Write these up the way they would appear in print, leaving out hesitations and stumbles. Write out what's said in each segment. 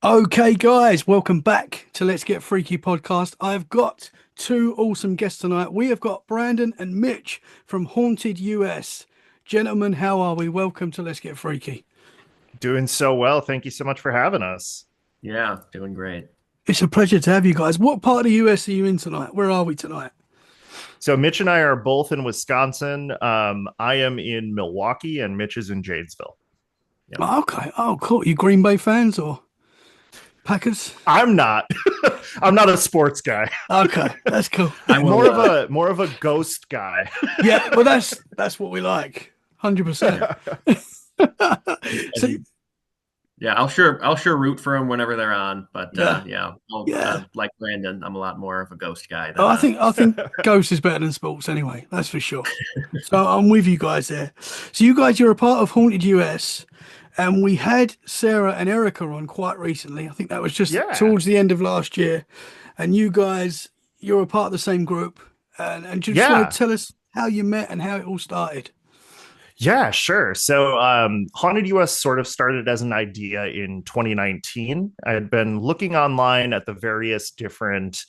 Okay, guys, welcome back to Let's Get Freaky podcast. I've got two awesome guests tonight. We have got Brandon and Mitch from Haunted US. Gentlemen, how are we? Welcome to Let's Get Freaky. Doing so well. Thank you so much for having us. Yeah, doing great. It's a pleasure to have you guys. What part of the US are you in tonight? Where are we tonight? So Mitch and I are both in Wisconsin. I am in Milwaukee, and Mitch is in Jadesville. Yep. Oh, okay. Oh, cool. You Green Bay fans or Packers? I'm not. I'm not a sports guy. Okay, that's cool. I will. More of a ghost guy. Yeah, well, that's what we like. 100%. So, Yeah, I'll sure root for them whenever they're on. But yeah, yeah, yeah. like Brandon, I'm a lot more of a ghost guy than Oh, I think Ghost is better than sports anyway. That's for sure. So I'm with you guys there. So you guys, you're a part of Haunted US, and we had Sarah and Erica on quite recently. I think that was just Yeah. towards the end of last year. And you guys, you're a part of the same group, and you just want Yeah. to tell us how you met and how it all started. Yeah, sure. So, Haunted US sort of started as an idea in 2019. I had been looking online at the various different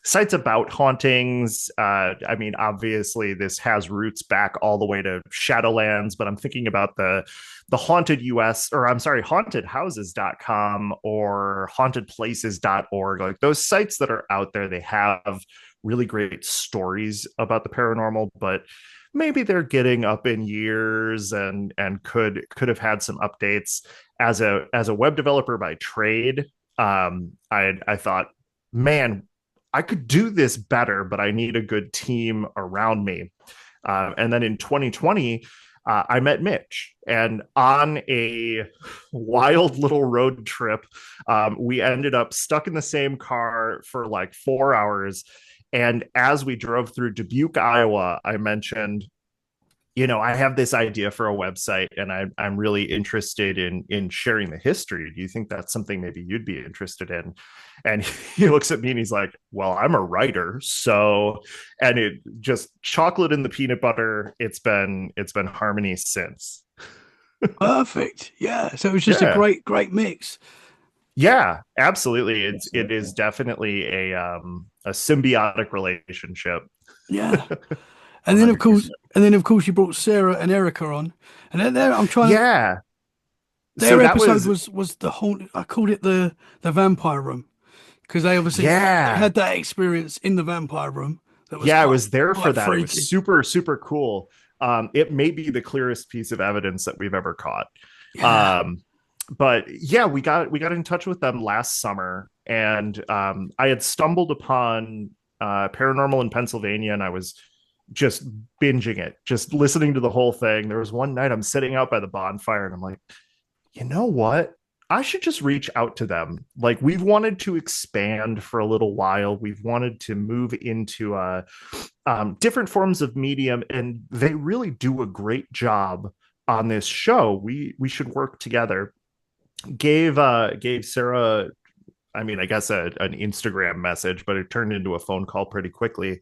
sites about hauntings. I mean, obviously, this has roots back all the way to Shadowlands, but I'm thinking about the Haunted US, or I'm sorry, hauntedhouses.com or hauntedplaces.org. Like those sites that are out there, they have really great stories about the paranormal, but maybe they're getting up in years and could have had some updates. As a web developer by trade, I thought, man, I could do this better, but I need a good team around me. And then in 2020, I met Mitch, and on a wild little road trip, we ended up stuck in the same car for like 4 hours. And as we drove through Dubuque, Iowa, I mentioned, I have this idea for a website, and I'm really interested in sharing the history. Do you think that's something maybe you'd be interested in? And he looks at me and he's like, well, I'm a writer. So, and it just chocolate in the peanut butter. It's been harmony since. Perfect. Yeah. So it was just a Yeah. great mix. Yeah, absolutely. It Absolutely. is definitely a symbiotic relationship. Yeah. And then of course, 100%. you brought Sarah and Erica on, and then I'm trying to. Yeah. So Their that episode was was the whole. I called it the vampire room because they obviously they yeah. had that experience in the vampire room that was Yeah, I was there for quite that. It was freaky. super, super cool. It may be the clearest piece of evidence that we've ever caught. Yeah. Um, but yeah, we got in touch with them last summer, and I had stumbled upon Paranormal in Pennsylvania, and I was just binging it, just listening to the whole thing. There was one night I'm sitting out by the bonfire, and I'm like, you know what? I should just reach out to them. Like we've wanted to expand for a little while. We've wanted to move into different forms of medium, and they really do a great job on this show. We should work together. Gave Sarah, I mean, I guess an Instagram message, but it turned into a phone call pretty quickly.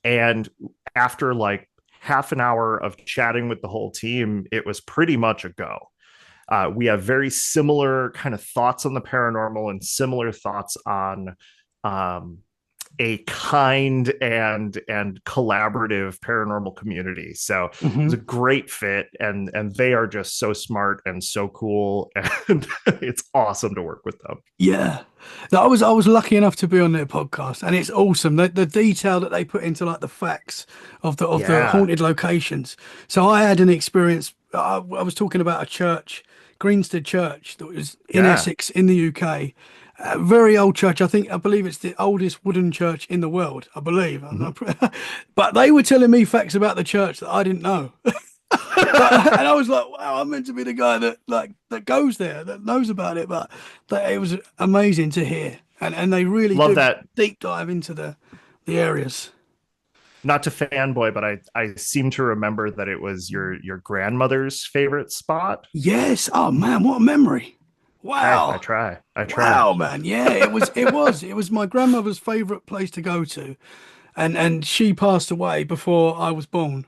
And after like half an hour of chatting with the whole team, it was pretty much a go. We have very similar kind of thoughts on the paranormal and similar thoughts on um, a kind and collaborative paranormal community. So it was Hmm. a great fit, and they are just so smart and so cool, and it's awesome to work with them. Yeah. No, I was lucky enough to be on their podcast, and it's awesome the detail that they put into like the facts of the Yeah, haunted locations. So I had an experience. I was talking about a church, Greenstead Church, that was in yeah. Essex in the UK. A very old church. I believe it's the oldest wooden church in the world. I believe. Mhm. But they were telling me facts about the church that I didn't know. And I was like, wow, I'm meant to be the guy that goes there, that knows about it. But it was amazing to hear, and they really Love do that. deep dive into the areas. Not to fanboy, but I seem to remember that it was your grandmother's favorite spot. Yes. Oh man, what a memory! Hey, I Wow, try. I try. wow, man. Yeah, it was my grandmother's favorite place to go to, and she passed away before I was born.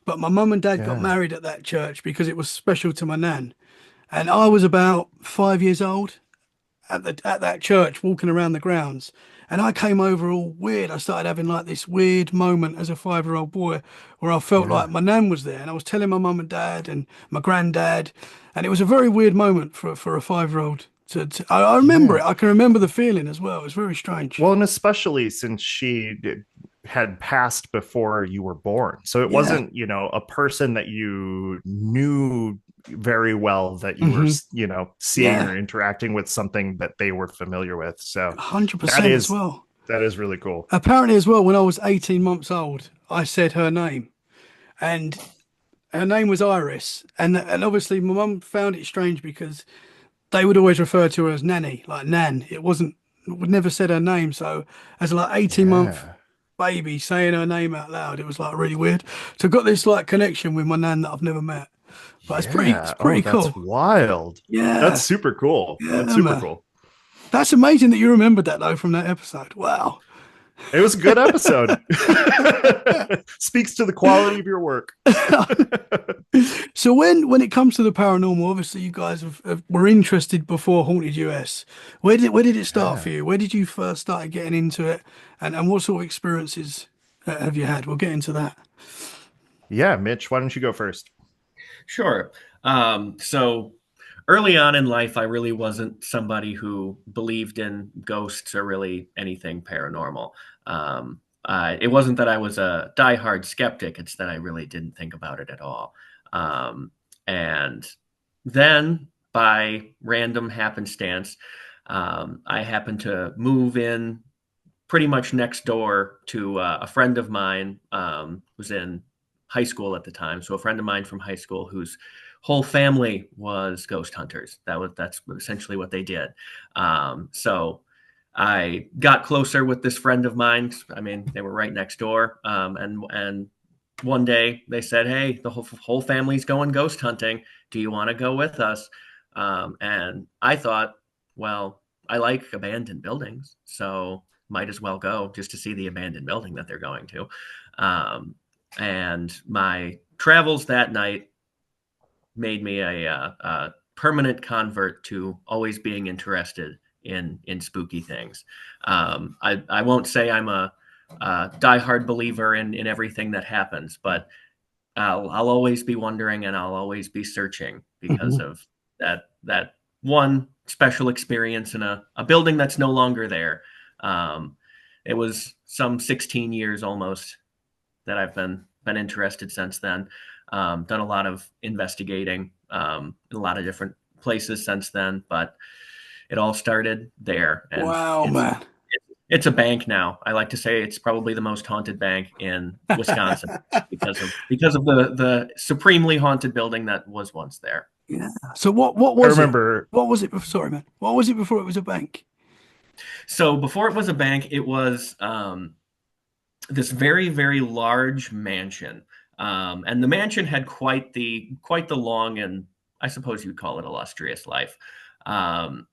But my mum and dad got Yeah. married at that church because it was special to my nan. And I was about 5 years old at that church walking around the grounds. And I came over all weird. I started having like this weird moment as a 5-year-old boy where I felt like Yeah. my nan was there and I was telling my mum and dad and my granddad. And it was a very weird moment for a 5-year-old I remember Yeah. it. I can remember the feeling as well. It was very strange. Well, and especially since had passed before you were born. So it Yeah. wasn't, a person that you knew very well that you were, Hmm. seeing Yeah. or interacting with something that they were familiar with. So that 100% as is well. that is really cool. Apparently, as well, when I was 18 months old, I said her name. And her name was Iris. And obviously, my mum found it strange because they would always refer to her as Nanny, like Nan. It wasn't, would never said her name. So as a like 18-month Yeah. baby saying her name out loud, it was like really weird. So I got this like connection with my nan that I've never met. But it's Yeah. Oh, pretty that's cool. wild. That's Yeah. super cool. That's Yeah, super man. cool. That's amazing that you remembered that though from that episode. Wow. It was a good episode. Speaks to the quality of your work. So when it comes to the paranormal, obviously you guys were interested before Haunted US. Where did it start for Yeah. you? Where did you first start getting into it, and what sort of experiences have you had? We'll get into that. Yeah, Mitch, why don't you go first? Sure. So early on in life, I really wasn't somebody who believed in ghosts or really anything paranormal. It wasn't that I was a diehard skeptic; it's that I really didn't think about it at all. Um, and then, by random happenstance, I happened to move in pretty much next door to a friend of mine who's in high school at the time. So a friend of mine from high school whose whole family was ghost hunters. That's essentially what they did. So I got closer with this friend of mine. I mean, they were right next door, and one day they said, "Hey, the whole family's going ghost hunting. Do you want to go with us?" And I thought, well, I like abandoned buildings, so might as well go just to see the abandoned building that they're going to. Um, and my travels that night made me a permanent convert to always being interested in spooky things. I won't say I'm a diehard believer in everything that happens, but I'll always be wondering and I'll always be searching because Mhm. of that one special experience in a building that's no longer there. Um, it was some 16 years almost that I've been interested since then. Done a lot of investigating in a lot of different places since then, but it all started there, and Wow, man. it's a bank now. I like to say it's probably the most haunted bank in Wisconsin because of the supremely haunted building that was once there. Yeah. So what I was it? remember. What was it? Sorry, man. What was it before it was a bank? So before it was a bank, it was this very very large mansion, and the mansion had quite the long and I suppose you'd call it illustrious life. Um,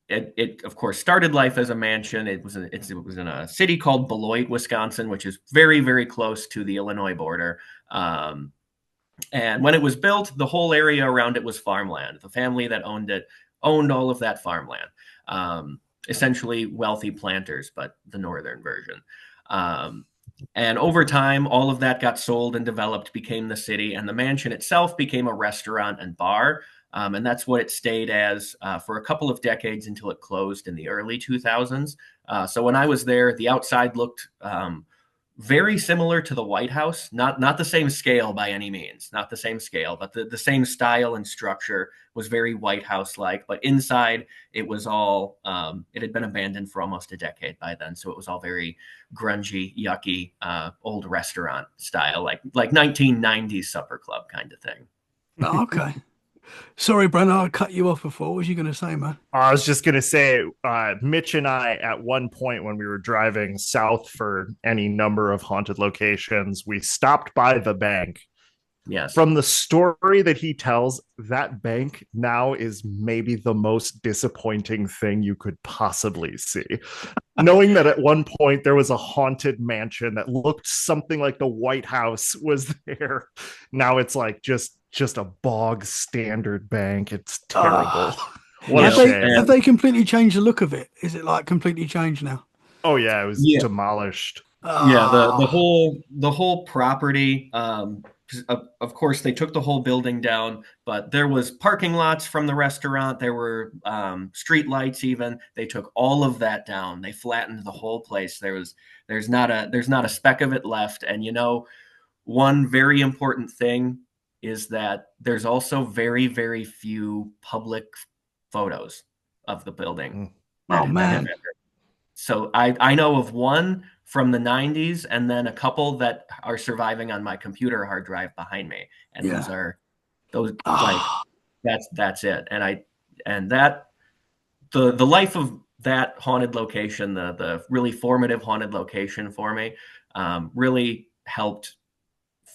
it of course started life as a mansion. It was in a city called Beloit, Wisconsin, which is very very close to the Illinois border. Um, and when it was built, the whole area around it was farmland. The family that owned it owned all of that farmland. Essentially wealthy planters, but the northern version. Um, and over time, all of that got sold and developed, became the city, and the mansion itself became a restaurant and bar. And that's what it stayed as for a couple of decades until it closed in the early 2000s. So when I was there, the outside looked very similar to the White House, not the same scale by any means, not the same scale, but the same style and structure was very White House like. But inside, it was all it had been abandoned for almost a decade by then, so it was all very grungy, yucky, old restaurant style, like 1990s supper club kind of thing. Oh, okay. Sorry, Brandon, I cut you off before. What was you going to say, man? I was just gonna say, Mitch and I, at one point when we were driving south for any number of haunted locations, we stopped by the bank Yes. From the story that he tells, that bank now is maybe the most disappointing thing you could possibly see. Knowing that at one point there was a haunted mansion that looked something like the White House was there. Now it's like just a bog standard bank. It's terrible. Ah. What a Yep. shame. Have they completely changed the look of it? Is it like completely changed now? Oh yeah, it was Yeah. demolished. Yeah, the Ah, whole property, of course they took the whole building down, but there was parking lots from the restaurant, there were street lights even. They took all of that down. They flattened the whole place. There's not a speck of it left. And one very important thing is that there's also very, very few public photos of the building Mm. oh that have man. entered. So I know of one from the 90s and then a couple that are surviving on my computer hard drive behind me. And Yeah. those like Ah. that's it. And that the life of that haunted location, the really formative haunted location for me, really helped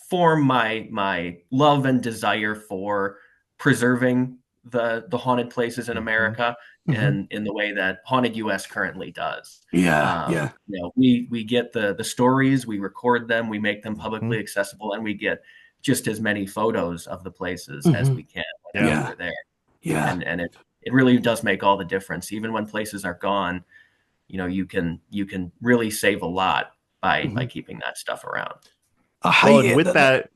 form my love and desire for preserving the haunted places in Mhm. America Mhm. in the way that Haunted US currently does. Yeah. Yeah. We get the stories, we record them, we make them publicly Mhm. accessible, and we get just as many photos of the places as Mhm. we can whenever Yeah. Yeah. we're there. Yeah. And it really does make all the difference. Even when places are gone, you can really save a lot by Mhm. keeping that stuff around. I Well, hate and it that.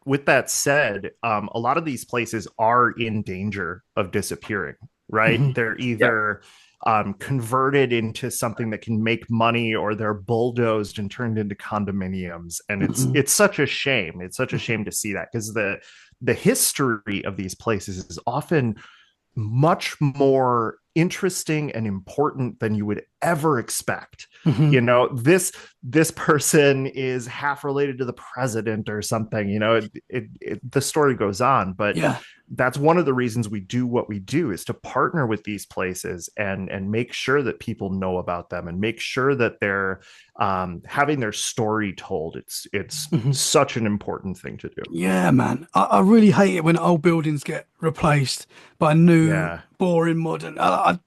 with that said, a lot of these places are in danger of disappearing, right? Mhm. They're Yeah. either converted into something that can make money, or they're bulldozed and turned into condominiums. And Mhm. it's such a shame. It's such a Mhm. shame to see that, because the history of these places is often much more interesting and important than you would ever expect. Mhm. This person is half related to the president or something. The story goes on, but Yeah. that's one of the reasons we do what we do, is to partner with these places and make sure that people know about them, and make sure that they're having their story told. It's Mhm. such an important thing to do. Yeah, man. I really hate it when old buildings get replaced by new, Yeah. boring, modern. I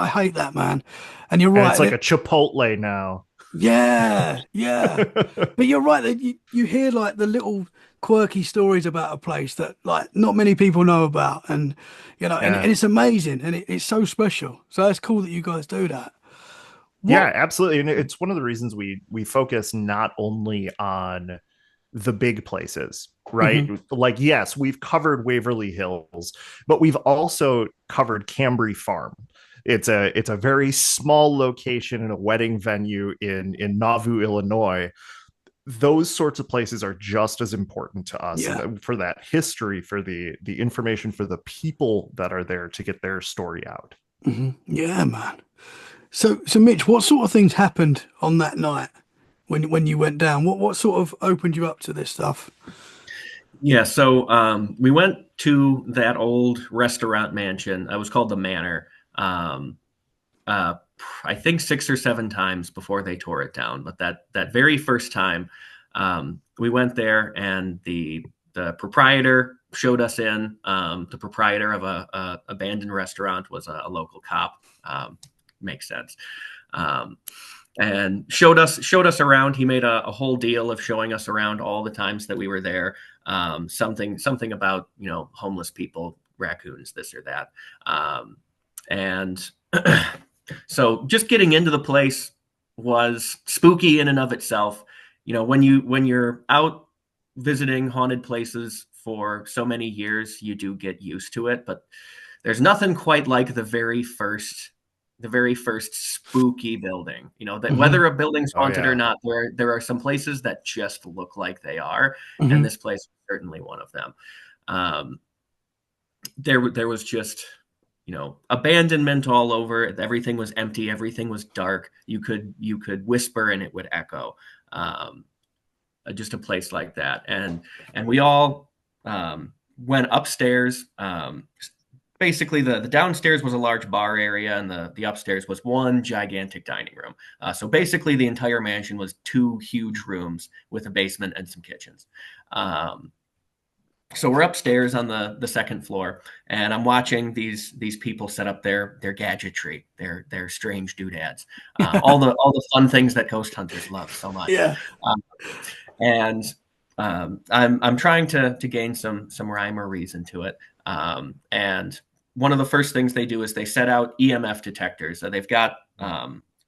hate that, man. And you're And it's right. like a Chipotle now. Yeah, yeah. But you're right that you hear like the little quirky stories about a place that like not many people know about, and Yeah. and it's amazing, and it's so special. So it's cool that you guys do that. What? Yeah, absolutely. And it's one of the reasons we focus not only on the big places, right? Hmm. Like, yes, we've covered Waverly Hills, but we've also covered Cambry Farm. It's a very small location in a wedding venue in Nauvoo, Illinois. Those sorts of places are just as important to us, and Yeah. for that history, for the information, for the people that are there to get their story out. Yeah, man. So Mitch, what sort of things happened on that night when you went down? What sort of opened you up to this stuff? Yeah, so we went to that old restaurant mansion. It was called the Manor. Um, uh, I think 6 or 7 times before they tore it down. But that very first time, we went there, and the proprietor showed us in. The proprietor of a abandoned restaurant was a local cop. Makes sense. Um, and showed us around. He made a whole deal of showing us around all the times that we were there. Something about homeless people, raccoons, this or that, and so just getting into the place was spooky in and of itself. When you're out visiting haunted places for so many years, you do get used to it, but there's nothing quite like the very first spooky building. That Hmm. whether a building's Oh haunted or yeah. not, there are some places that just look like they are, and Hmm. this place was certainly one of them. Um, there was just abandonment all over. Everything was empty, everything was dark. You could whisper and it would echo. um, just a place like that. And we all went upstairs. Basically, the downstairs was a large bar area, and the upstairs was one gigantic dining room. So basically the entire mansion was two huge rooms with a basement and some kitchens. um, So we're upstairs on the second floor, and I'm watching these people set up their gadgetry, their strange doodads, all the fun things that ghost hunters love so much. Yeah. And I'm trying to gain some rhyme or reason to it. And one of the first things they do is they set out EMF detectors. So they've got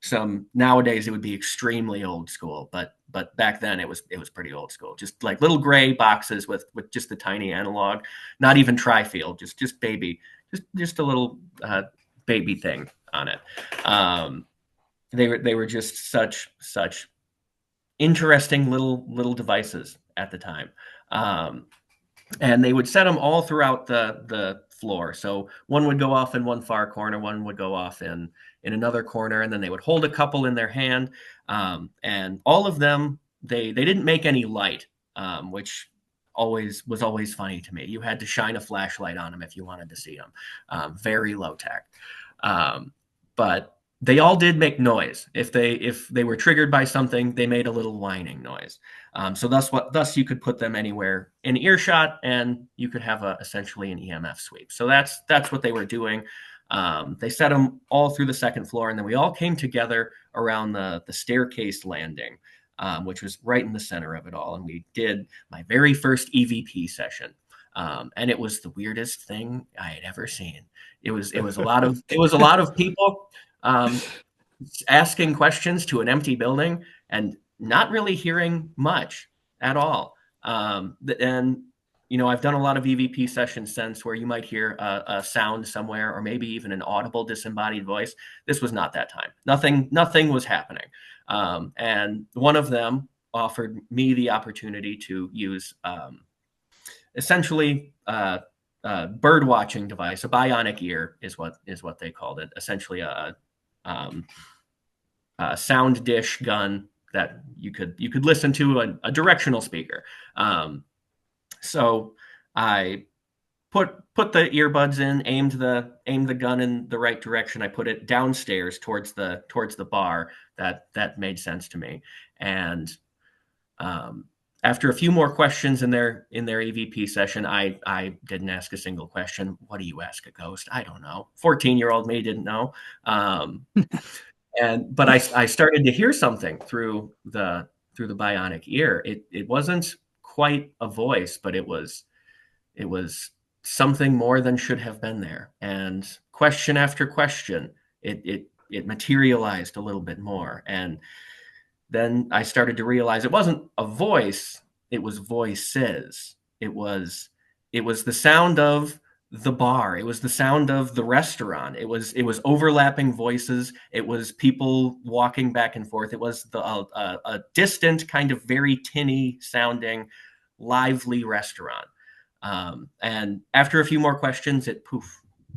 some, nowadays it would be extremely old school, but back then it was pretty old school. Just like little gray boxes with just the tiny analog, not even tri-field, just baby, just a little baby thing on it. They were just such interesting little devices at the time. And they would set them all throughout the floor. So one would go off in one far corner, one would go off in another corner, and then they would hold a couple in their hand. And all of them, they didn't make any light, which was always funny to me. You had to shine a flashlight on them if you wanted to see them. Very low tech. But they all did make noise. If they were triggered by something, they made a little whining noise. So thus you could put them anywhere in earshot, and you could have essentially an EMF sweep. So that's what they were doing. They set them all through the second floor, and then we all came together around the staircase landing, which was right in the center of it all. And we did my very first EVP session. And it was the weirdest thing I had ever seen. It was a lot of people asking questions to an empty building and not really hearing much at all. And I've done a lot of EVP sessions since where you might hear a sound somewhere, or maybe even an audible disembodied voice. This was not that time. Nothing was happening. And one of them offered me the opportunity to use essentially bird watching device. A bionic ear is what they called it. Essentially a sound dish gun that you could listen to, a directional speaker. So I put the earbuds in, aimed the gun in the right direction. I put it downstairs towards the bar. That made sense to me. And after a few more questions in their EVP session, I didn't ask a single question. What do you ask a ghost? I don't know. 14-year-old me didn't know. But I started to hear something through the bionic ear. It wasn't quite a voice, but it was something more than should have been there. And question after question, it materialized a little bit more. And then I started to realize it wasn't a voice, it was voices. It was the sound of the bar. It was the sound of the restaurant. It was overlapping voices. It was people walking back and forth. It was a distant, kind of very tinny sounding, lively restaurant. And after a few more questions, it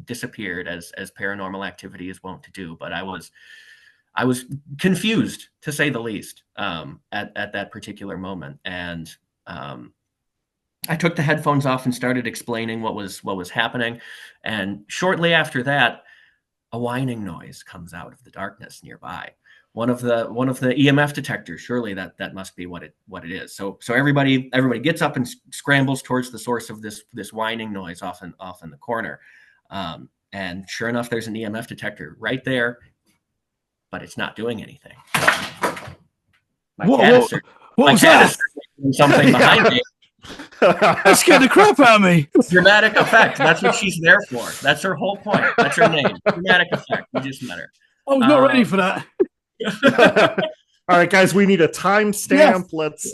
disappeared, as paranormal activity is wont to do. But I was confused, to say the least, at that particular moment. And I took the headphones off and started explaining what was happening. And shortly after that, a whining noise comes out of the darkness nearby. One of the EMF detectors. Surely that must be what it is. So everybody gets up and scrambles towards the source of this whining noise off in the corner. And sure enough, there's an EMF detector right there, but it's not doing anything. My cat is doing something behind me. That scared the crap out of me. Dramatic effect. That's what she's there for. That's her whole point. That's her name. Dramatic effect. You just met her. I was not ready for that. All right, guys, we need a timestamp. Let's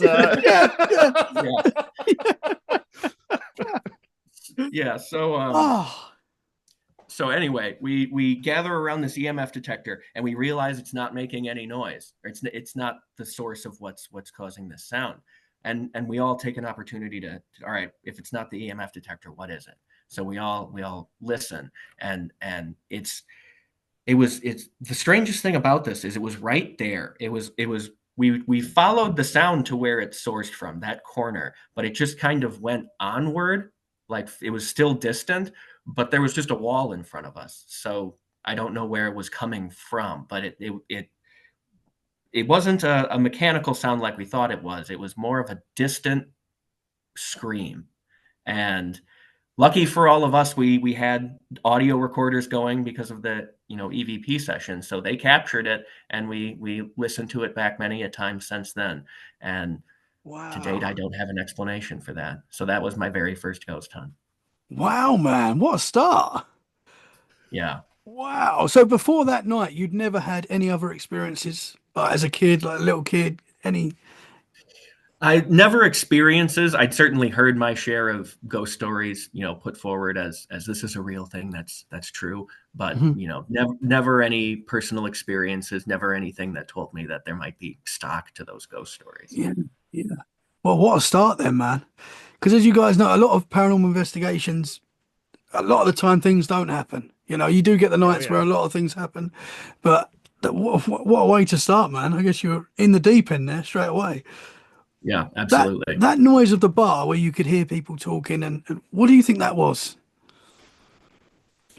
So anyway, we gather around this EMF detector, and we realize it's not making any noise. It's not the source of what's causing this sound. And we all take an opportunity to, all right, if it's not the EMF detector, what is it? So we all listen, and it's the strangest thing about this is it was right there. We followed the sound to where it sourced from, that corner, but it just kind of went onward, like it was still distant, but there was just a wall in front of us. So I don't know where it was coming from, but it wasn't a mechanical sound like we thought it was. It was more of a distant scream. And lucky for all of us, we had audio recorders going because of the EVP session, so they captured it, and we listened to it back many a time since then. And to date, I Wow. don't have an explanation for that. So that was my very first ghost hunt. Wow, man. What a start. Yeah. Wow. So before that night, you'd never had any other experiences as a kid, like a little kid, any? I never experiences. I'd certainly heard my share of ghost stories, put forward as this is a real thing. That's true. But Mhm. never any personal experiences. Never anything that told me that there might be stock to those ghost stories. Yeah. Yeah. Well, what a start then, man. Because as you guys know, a lot of paranormal investigations, a lot of the time things don't happen. You do get the Oh nights where yeah. a lot of things happen, but what a way to start, man. I guess you were in the deep end there straight away. Yeah, That absolutely. that noise of the bar where you could hear people talking, and what do you think that was?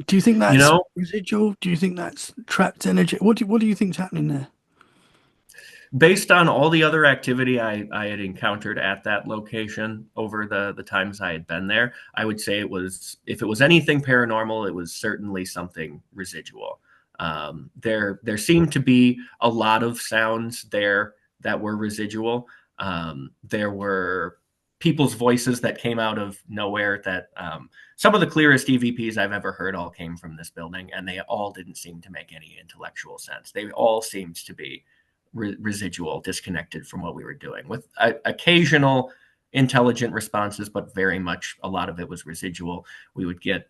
Do you think You that's know, residual? Do you think that's trapped energy? What do you think's happening there? based on all the other activity I had encountered at that location over the times I had been there, I would say if it was anything paranormal, it was certainly something residual. There seemed to be a lot of sounds there that were residual. There were people's voices that came out of nowhere that some of the clearest EVPs I've ever heard all came from this building, and they all didn't seem to make any intellectual sense. They all seemed to be residual, disconnected from what we were doing, with occasional intelligent responses, but very much a lot of it was residual. We would get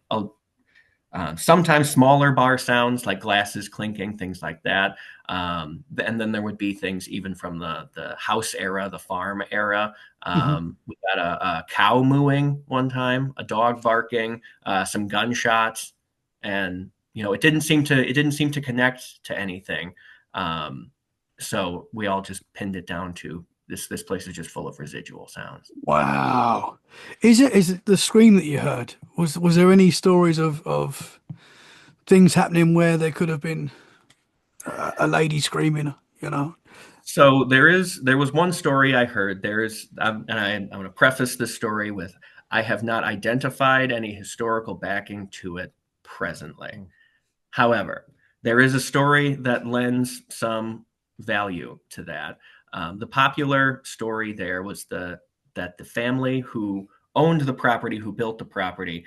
sometimes smaller bar sounds like glasses clinking, things like that. And then there would be things even from the house era, the farm era. Mhm. We got a cow mooing one time, a dog barking, some gunshots, and it didn't seem to connect to anything. Um, so we all just pinned it down to this place is just full of residual sounds. Wow. Is it the scream that you heard? Was there any stories of things happening where there could have been a lady screaming, you know? So there was one story I heard. I'm going to preface this story with I have not identified any historical backing to it presently. However, there is a story that lends some value to that. The popular story there was that the family who owned the property, who built the property,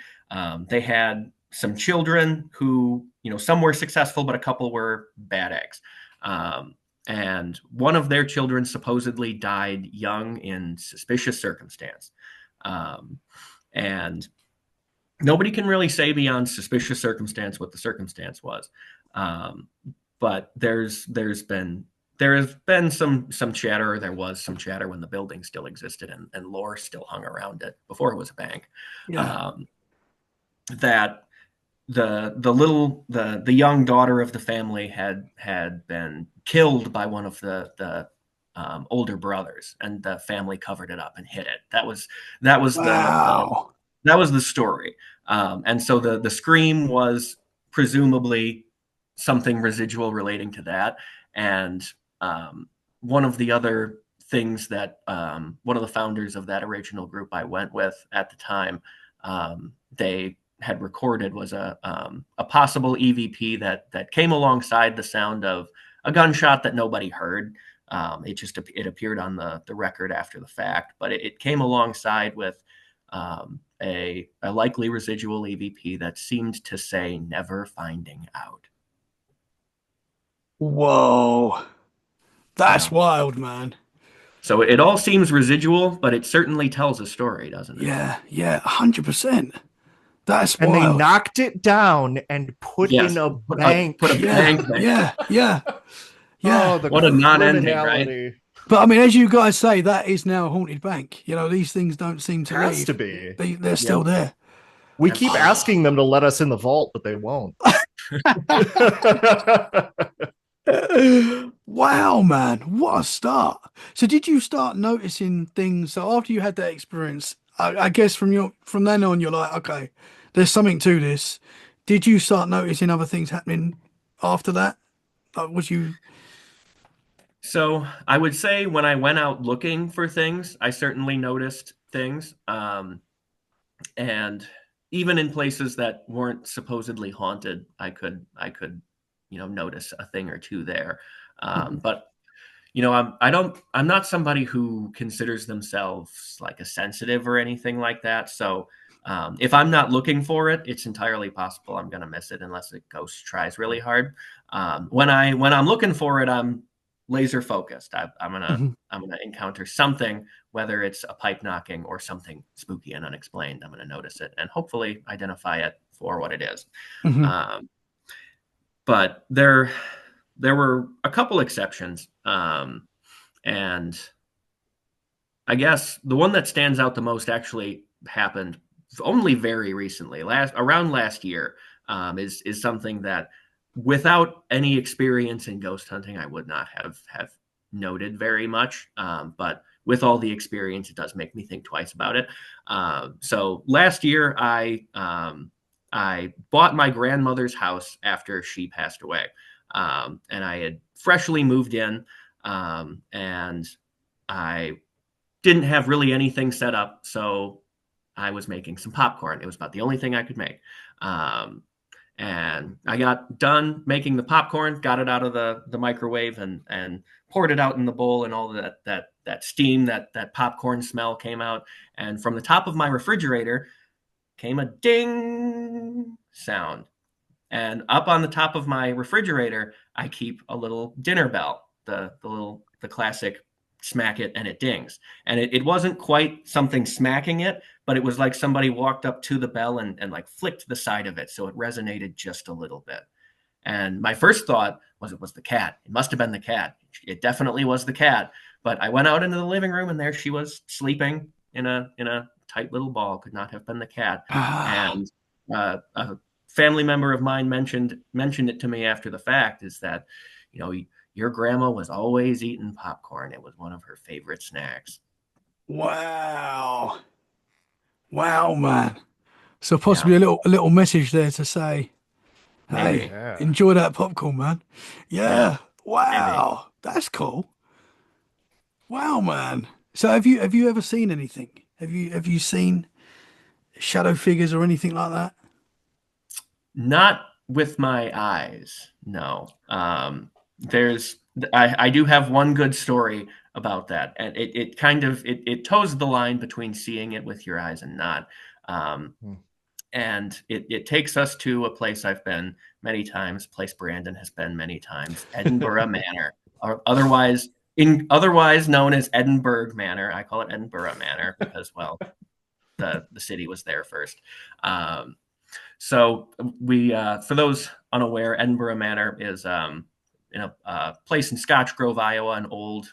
they had some children who, some were successful, but a couple were bad eggs. Um, and one of their children supposedly died young in suspicious circumstance. Um, and nobody can really say beyond suspicious circumstance what the circumstance was. Um, but there has been some chatter, or there was some chatter when the building still existed and lore still hung around it before it was a bank. Yeah. Um, that the young daughter of the family had been killed by one of the older brothers, and the family covered it up and hid it. That was Wow. the story. And so the scream was presumably something residual relating to that. And one of the other things that one of the founders of that original group I went with at the time, they had recorded was a possible EVP that came alongside the sound of a gunshot that nobody heard. It appeared on the record after the fact, but it came alongside with a likely residual EVP that seemed to say never finding out. Whoa. That's Yeah. wild, man. So it all seems residual, but it certainly tells a story, doesn't it? Yeah, yeah, 100%. That's And they wild. knocked it down and put in Yes. a Put a bank. Yeah, bank there. yeah, yeah, yeah. Oh, the What a non-ending, right? criminality. But I mean, as you guys say, that is now a haunted bank. These things don't seem to Has to leave. be. They're Yep. still there. We keep Absolutely. asking them to let us in the vault, but they won't. Wow, man, what a start. So did you start noticing things? So after you had that experience, I guess from then on, you're like, okay, there's something to this. Did you start noticing other things happening after that? Was you? So I would say when I went out looking for things, I certainly noticed things. And even in places that weren't supposedly haunted, I could notice a thing or two there. But I'm not somebody who considers themselves like a sensitive or anything like that. So if I'm not looking for it, it's entirely possible I'm going to miss it unless a ghost tries really hard. When I'm looking for it, I'm laser focused. I'm gonna encounter something, whether it's a pipe knocking or something spooky and unexplained. I'm gonna notice it and hopefully identify it for what it is. Hmm. Um, but there were a couple exceptions, and I guess the one that stands out the most actually happened only very recently, last year. Is something that, without any experience in ghost hunting, I would not have noted very much. But with all the experience, it does make me think twice about it. So last year, I bought my grandmother's house after she passed away, and I had freshly moved in, and I didn't have really anything set up, so I was making some popcorn. It was about the only thing I could make. Um, and I got done making the popcorn, got it out of the microwave, and poured it out in the bowl, and all that steam, that popcorn smell came out. And from the top of my refrigerator came a ding sound. And up on the top of my refrigerator, I keep a little dinner bell, the classic smack it and it dings. And it wasn't quite something smacking it, but it was like somebody walked up to the bell and like flicked the side of it. So it resonated just a little bit. And my first thought was it was the cat. It must have been the cat. It definitely was the cat. But I went out into the living room and there she was sleeping in a tight little ball. Could not have been the cat. Ah, And a family member of mine mentioned it to me after the fact, is that, you know, your grandma was always eating popcorn. It was one of her favorite snacks. wow. Wow, man. So Yeah, possibly a little message there to say, hey, maybe. Yeah. enjoy that popcorn, man. Yeah, Yeah. maybe. Wow. That's cool. Wow, man. So have you ever seen anything? Have you seen shadow figures or anything like that? Not with my eyes, no. There's I do have one good story about that, and it kind of it toes the line between seeing it with your eyes and not. Um, Hmm. and it takes us to a place I've been many times, a place Brandon has been many times, Edinburgh Manor, or otherwise known as Edinburgh Manor. I call it Edinburgh Manor because, well, the city was there first. Um, so for those unaware, Edinburgh Manor is in a place in Scotch Grove, Iowa, an old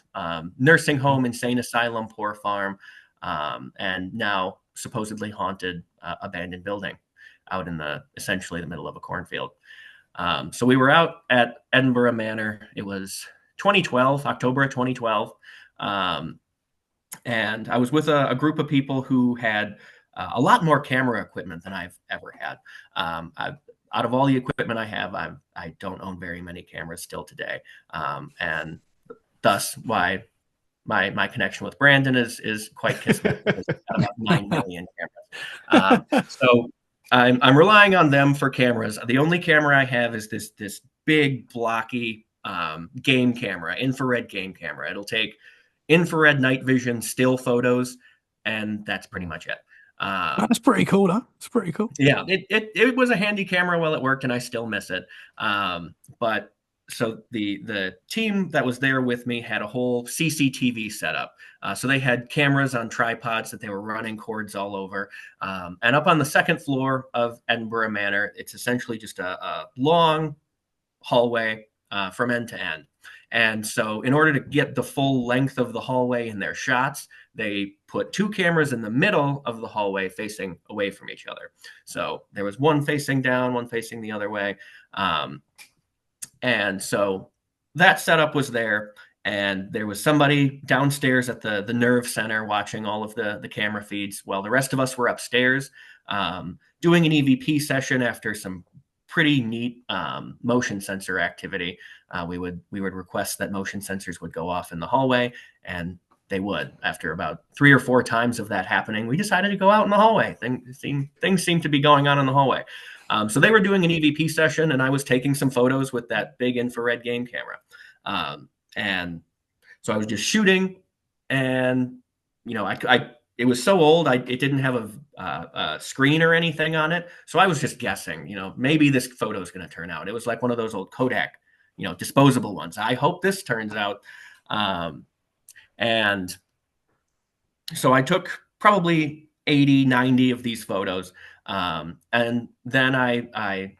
nursing home, insane asylum, poor farm, and now supposedly haunted abandoned building out in essentially the middle of a cornfield. So we were out at Edinburgh Manor. It was 2012, October of 2012. Um, and I was with a group of people who had a lot more camera equipment than I've ever had. Out of all the equipment I don't own very many cameras still today, and thus why my connection with Brandon is quite kismet, because he's got about 9 million cameras. So I'm relying on them for cameras. The only camera I have is this big blocky game camera, infrared game camera. It'll take infrared night vision still photos, and that's pretty much it. That's pretty cool, though. It's pretty cool. Yeah, it was a handy camera while it worked, and I still miss it. But so the team that was there with me had a whole CCTV setup. So they had cameras on tripods that they were running cords all over. And up on the second floor of Edinburgh Manor, it's essentially just a long hallway from end to end. And so, in order to get the full length of the hallway in their shots, they put two cameras in the middle of the hallway facing away from each other. So, there was one facing down, one facing the other way. And so, that setup was there. And there was somebody downstairs at the nerve center watching all of the camera feeds while the rest of us were upstairs doing an EVP session after some pretty neat motion sensor activity. We would request that motion sensors would go off in the hallway, and they would. After about 3 or 4 times of that happening, we decided to go out in the hallway. Things seemed to be going on in the hallway. So they were doing an EVP session, and I was taking some photos with that big infrared game camera. And so I was just shooting, and it was so old, it didn't have a screen or anything on it. So I was just guessing, maybe this photo is going to turn out. It was like one of those old Kodak, disposable ones. I hope this turns out. And so I took probably 80, 90 of these photos. And then I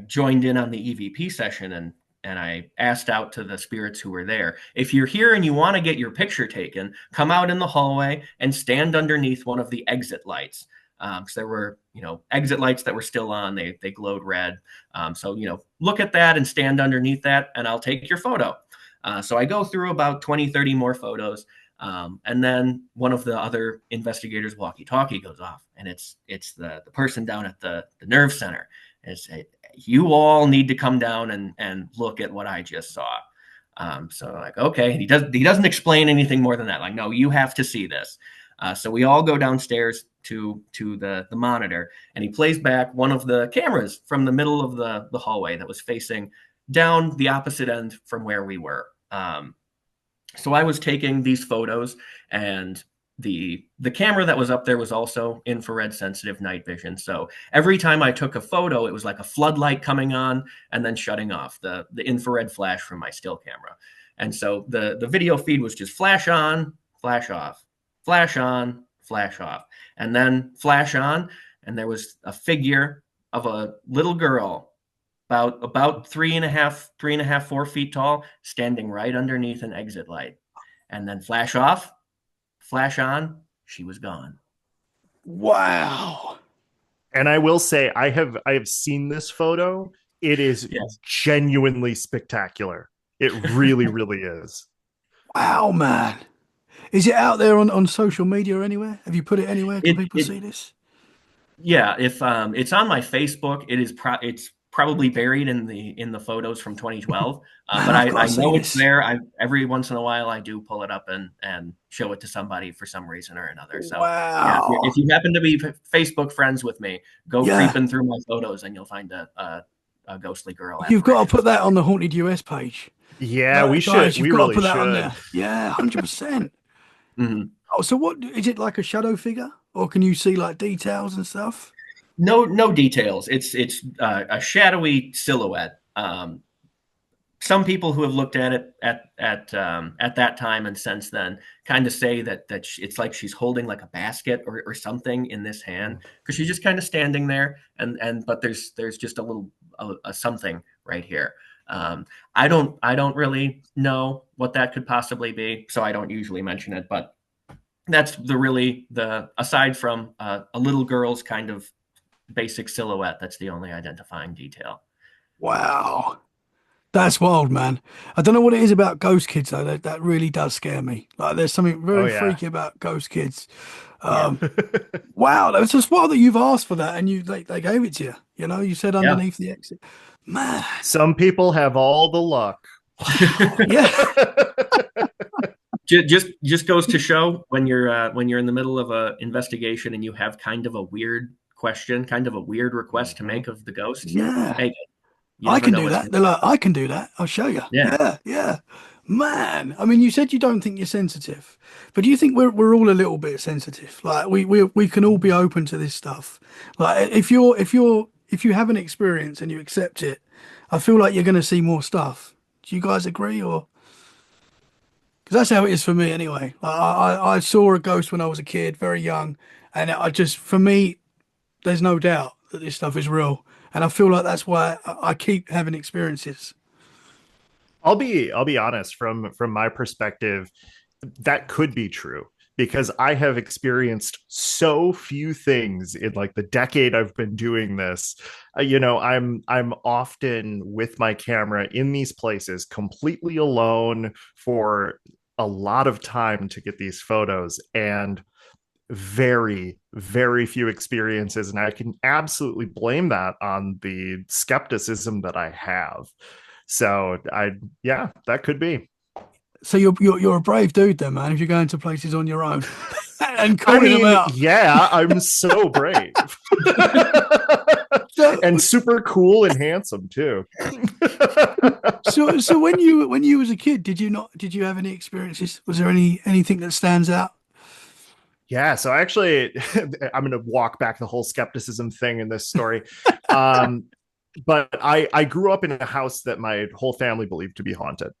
joined in on the EVP session, and I asked out to the spirits who were there, if you're here and you want to get your picture taken, come out in the hallway and stand underneath one of the exit lights. Because there were, exit lights that were still on. They glowed red. So, look at that and stand underneath that, and I'll take your photo. So I go through about 20, 30 more photos. And then one of the other investigators' walkie-talkie goes off, and it's the person down at the nerve center. And it's, you all need to come down and look at what I just saw. So like, okay. And he doesn't explain anything more than that. Like, no, you have to see this. So we all go downstairs to the monitor, and he plays back one of the cameras from the middle of the hallway that was facing down the opposite end from where we were. So I was taking these photos, and the camera that was up there was also infrared sensitive night vision. So every time I took a photo, it was like a floodlight coming on and then shutting off, the infrared flash from my still camera. And so the video feed was just flash on, flash off, flash on, flash off, and then flash on. And there was a figure of a little girl about 3.5, 4 feet tall, standing right underneath an exit light. And then flash off, flash on, she was gone. Wow. And I will say, I have seen this photo. It is genuinely spectacular. It really, really is. Wow, man. Is it out there on social media or anywhere? Have you put it anywhere? Can people see this? Yeah, if it's on my Facebook, it's probably buried in the photos from 2012. But I know it's there. Every once in a while I do pull it up and show it to somebody for some reason or another. So yeah, if you happen to be Facebook friends with me, go creeping through my photos and you'll find a ghostly girl. You've got to put that on the Haunted US page. Yeah, we should. Guys, we got really to put that should. on there. Yeah, 100%. Mm-hmm. Oh, so what is it, like a shadow figure, or can you see like details and stuff? No details. It's a shadowy silhouette. Some people who have looked at it at that time and since then kind of say that it's like she's holding like a basket or something in this hand, because she's just kind of standing there, but there's just a little something right here. I don't really know what that could possibly be, so I don't usually mention it. But that's the aside from a little girl's kind of basic silhouette, that's the only identifying detail. Wow. That's wild, man. I don't know what it is about ghost kids, though. That really does scare me. Like, there's something very freaky about ghost kids. Wow, that's just wild that you've asked for that and they gave it to you. You said underneath the exit. Man. Some people have all the luck. Yeah. Just goes to show when you're in the middle of a investigation and you have kind of a weird question, kind of a weird request to make of the ghost. Yeah. Make it. I can do that. They're like, I can do that. I'll show you. Yeah. Man, I mean, you said you don't think you're sensitive, but do you think we're all a little bit sensitive? Like we can all be open to this stuff. Like if you have an experience and you accept it, I feel like you're going to see more stuff. Do you guys agree, or? Because that's how it is for me anyway. I saw a ghost when I was a kid, very young, and for me, there's no doubt that this stuff is real. And I feel like that's why I keep having experiences. I'll be honest, from my perspective, that could be true, because I have experienced so few things in like the decade I've been doing this. I'm often with my camera in these places completely alone for a lot of time to get these photos, and very, very few experiences. And I can absolutely blame that on the skepticism that I have. So that could be. So you're a brave dude then, man, if you're going to places on your own and I calling them mean, out. yeah, I'm so brave. So, And super cool and handsome too. so when you was a kid, did you have any experiences? Was there anything that stands out? Yeah, so actually, I'm going to walk back the whole skepticism thing in this story. Um, but I grew up in a house that my whole family believed to be haunted.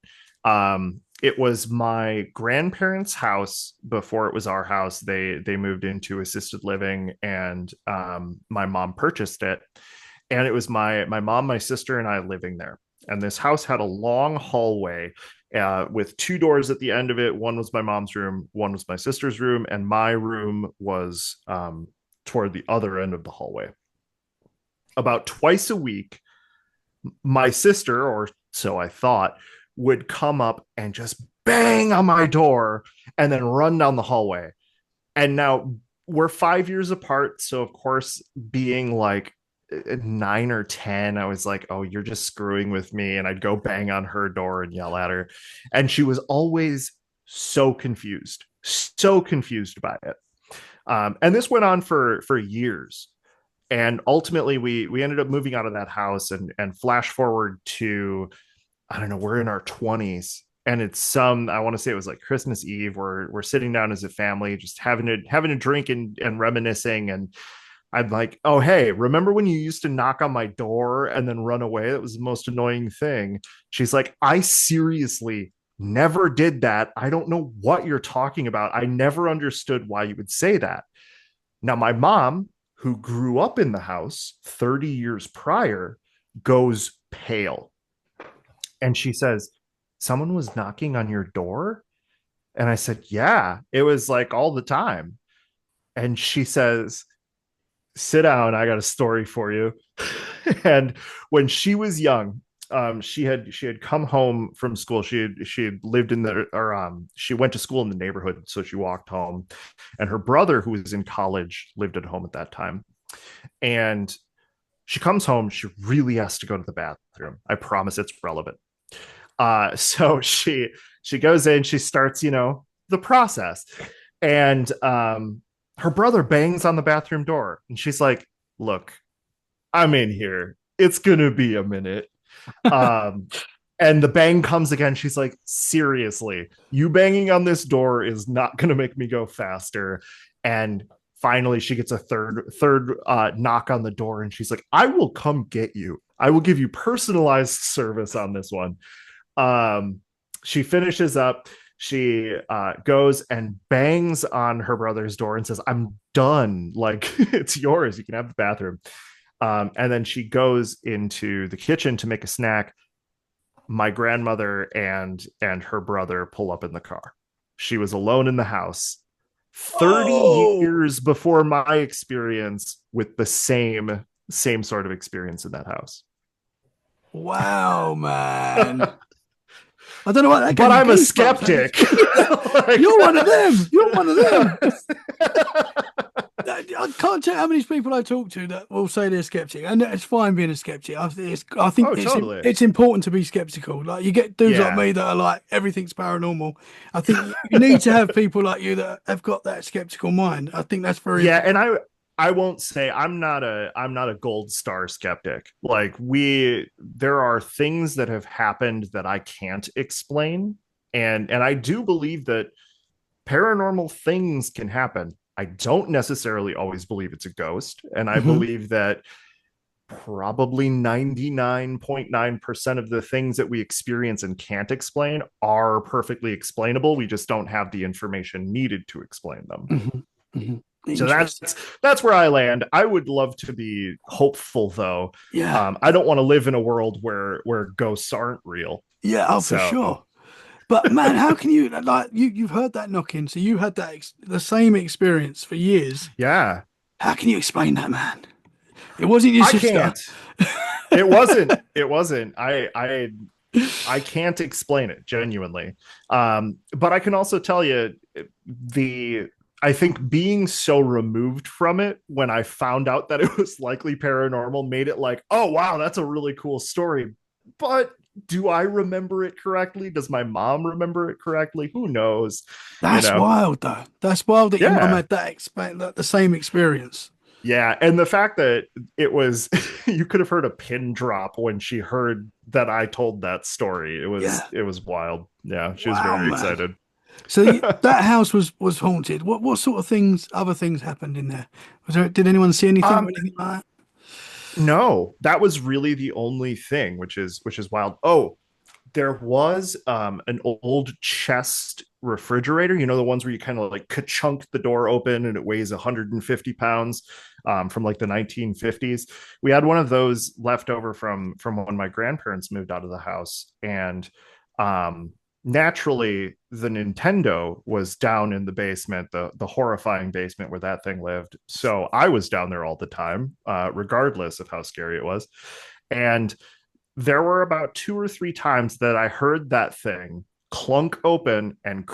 It was my grandparents' house before it was our house. They moved into assisted living, and my mom purchased it. And it was my mom, my sister, and I living there. And this house had a long hallway with two doors at the end of it. One was my mom's room, one was my sister's room, and my room was toward the other end of the hallway. About twice a week, my sister, or so I thought, would come up and just bang on my door and then run down the hallway. And now we're 5 years apart. So, of course, being like 9 or 10, I was like, oh, you're just screwing with me. And I'd go bang on her door and yell at her. And she was always so confused by it. And this went on for years. And ultimately, we ended up moving out of that house and flash forward to, I don't know, we're in our 20s. And it's I want to say it was like Christmas Eve. We're sitting down as a family, just having a drink and reminiscing. And I'm like, oh, hey, remember when you used to knock on my door and then run away? That was the most annoying thing. She's like, I seriously never did that. I don't know what you're talking about. I never understood why you would say that. Now, my mom, who grew up in the house 30 years prior, goes pale. And she says, someone was knocking on your door? And I said, yeah, it was like all the time. And she says, sit down, I got a story for you. And when she was young, she had come home from school. She had lived in she went to school in the neighborhood, so she walked home. And her brother, who was in college, lived at home at that time. And she comes home, she really has to go to the bathroom. I promise it's relevant. So she goes in, she starts, the process. And her brother bangs on the bathroom door, and she's like, look, I'm in here. It's gonna be a minute. And the bang comes again. She's like, seriously, you banging on this door is not gonna make me go faster. And finally she gets a third knock on the door, and she's like, I will come get you. I will give you personalized service on this one. She finishes up. She goes and bangs on her brother's door and says, I'm done. Like, it's yours. You can have the bathroom. And then she goes into the kitchen to make a snack. My grandmother and her brother pull up in the car. She was alone in the house 30 years before my experience with the same sort of experience in that house. Wow, man. I don't know what that. But I'm a skeptic. You're one of them. You're one of them. I can't tell how many people I talk to that will say they're skeptic, and it's fine being a skeptic. I think totally. It's important to be skeptical. Like, you get dudes like me that are like, everything's paranormal. I think you need to have people like you that have got that skeptical mind. I think that's very important. And I won't say I'm not a gold star skeptic. Like, there are things that have happened that I can't explain, and I do believe that paranormal things can happen. I don't necessarily always believe it's a ghost, and I believe that probably 99.9% of the things that we experience and can't explain are perfectly explainable. We just don't have the information needed to explain them. So that's where I land. I would love to be hopeful, though. Yeah. I don't want to live in a world where ghosts aren't real. Yeah, for sure. But man, how can you, like, you've heard that knocking, so you had the same experience for years. Yeah. How can you explain that, man? It wasn't your sister. I can't. It wasn't. It wasn't. I can't explain it genuinely. But I can also tell you I think being so removed from it, when I found out that it was likely paranormal, made it like, oh wow, that's a really cool story. but do I remember it correctly? Does my mom remember it correctly? Who knows? You That's know? wild, though. That's wild that your mum Yeah. had that the same experience. Yeah. And the fact that it was, you could have heard a pin drop when she heard that I told that story. Yeah. It was wild. Yeah. She was Wow, very man. excited. So that house was haunted. What sort of other things happened in there? Did anyone see anything or Um, anything like that? no, that was really the only thing, which is wild. Oh, there was an old chest refrigerator, you know, the ones where you kind of like ka-chunk the door open and it weighs 150 pounds, from like the 1950s. We had one of those left over from when my grandparents moved out of the house, and um naturally the Nintendo was down in the basement, the horrifying basement where that thing lived. So I was down there all the time, regardless of how scary it was. And there were about two or three times that I heard that thing clunk open and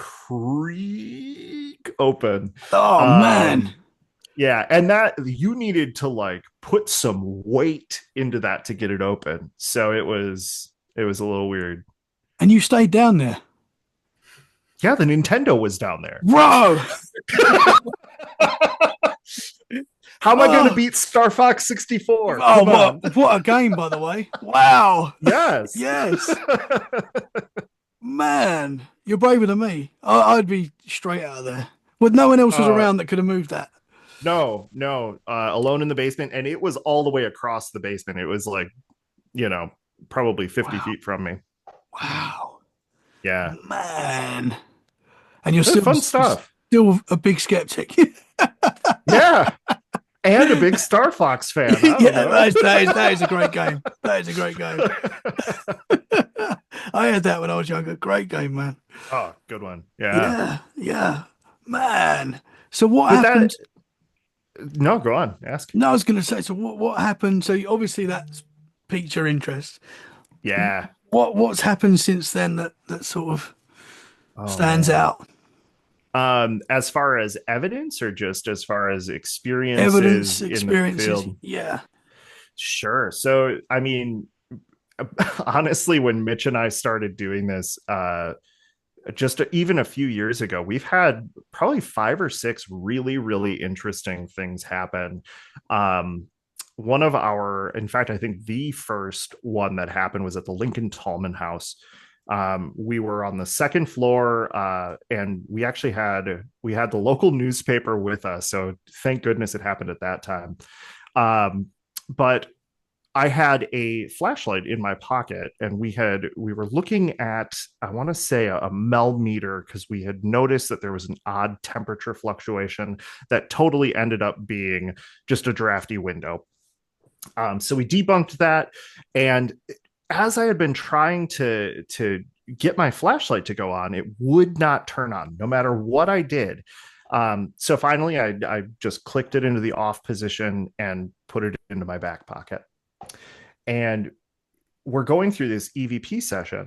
creak open. Oh man. Um, yeah, and that you needed to like put some weight into that to get it open. So it was a little weird. And you stayed down there. Yeah, the Nintendo was down there. Bro. How am I going to Oh, beat Star Fox 64? oh Come on. what a game, by the way. Wow. Yes. Yes. Man, you're braver than me. I'd be straight out of there. But no one else was uh, around that could have moved that. no. Alone in the basement, and it was all the way across the basement. It was like, you know, probably 50 Wow. feet from me. Wow. Yeah. Man. And you're Fun stuff. still a big skeptic. Yeah. And a big Star Fox fan. I don't Yeah, know. that is a great game. That is a great game. I had that when I was younger. Great game, man. Oh, good one. Yeah. Yeah, yeah, man. So what With happened? that, no, go on. Ask. No, I was going to say. So what happened? So obviously that's piqued your interest. Yeah. What's happened since then that sort of Oh, stands man. out? As far as evidence or just as far as Evidence, experiences in the experiences. field? Yeah. Sure. So, I mean, honestly, when Mitch and I started doing this, just even a few years ago, we've had probably five or six really, really interesting things happen. One of our, in fact, I think the first one that happened was at the Lincoln Tallman house. We were on the second floor, and we had the local newspaper with us, so thank goodness it happened at that time. But I had a flashlight in my pocket, and we were looking at, I want to say, a Mel meter, because we had noticed that there was an odd temperature fluctuation that totally ended up being just a drafty window. So we debunked that, and as I had been trying to get my flashlight to go on, it would not turn on, no matter what I did. So finally, I just clicked it into the off position and put it into my back pocket. And we're going through this EVP session.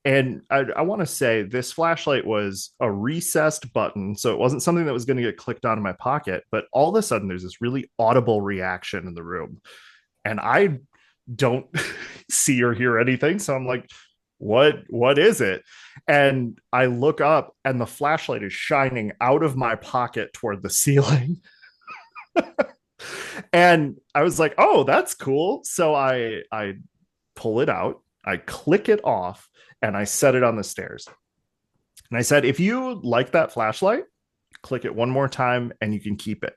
And I want to say this flashlight was a recessed button. So it wasn't something that was going to get clicked on in my pocket. But all of a sudden, there's this really audible reaction in the room. And I don't see or hear anything. So I'm like, what is it? And I look up, and the flashlight is shining out of my pocket toward the ceiling. And I was like, oh, that's cool. So I pull it out, I click it off, and I set it on the stairs. And I said, if you like that flashlight, click it one more time and you can keep it.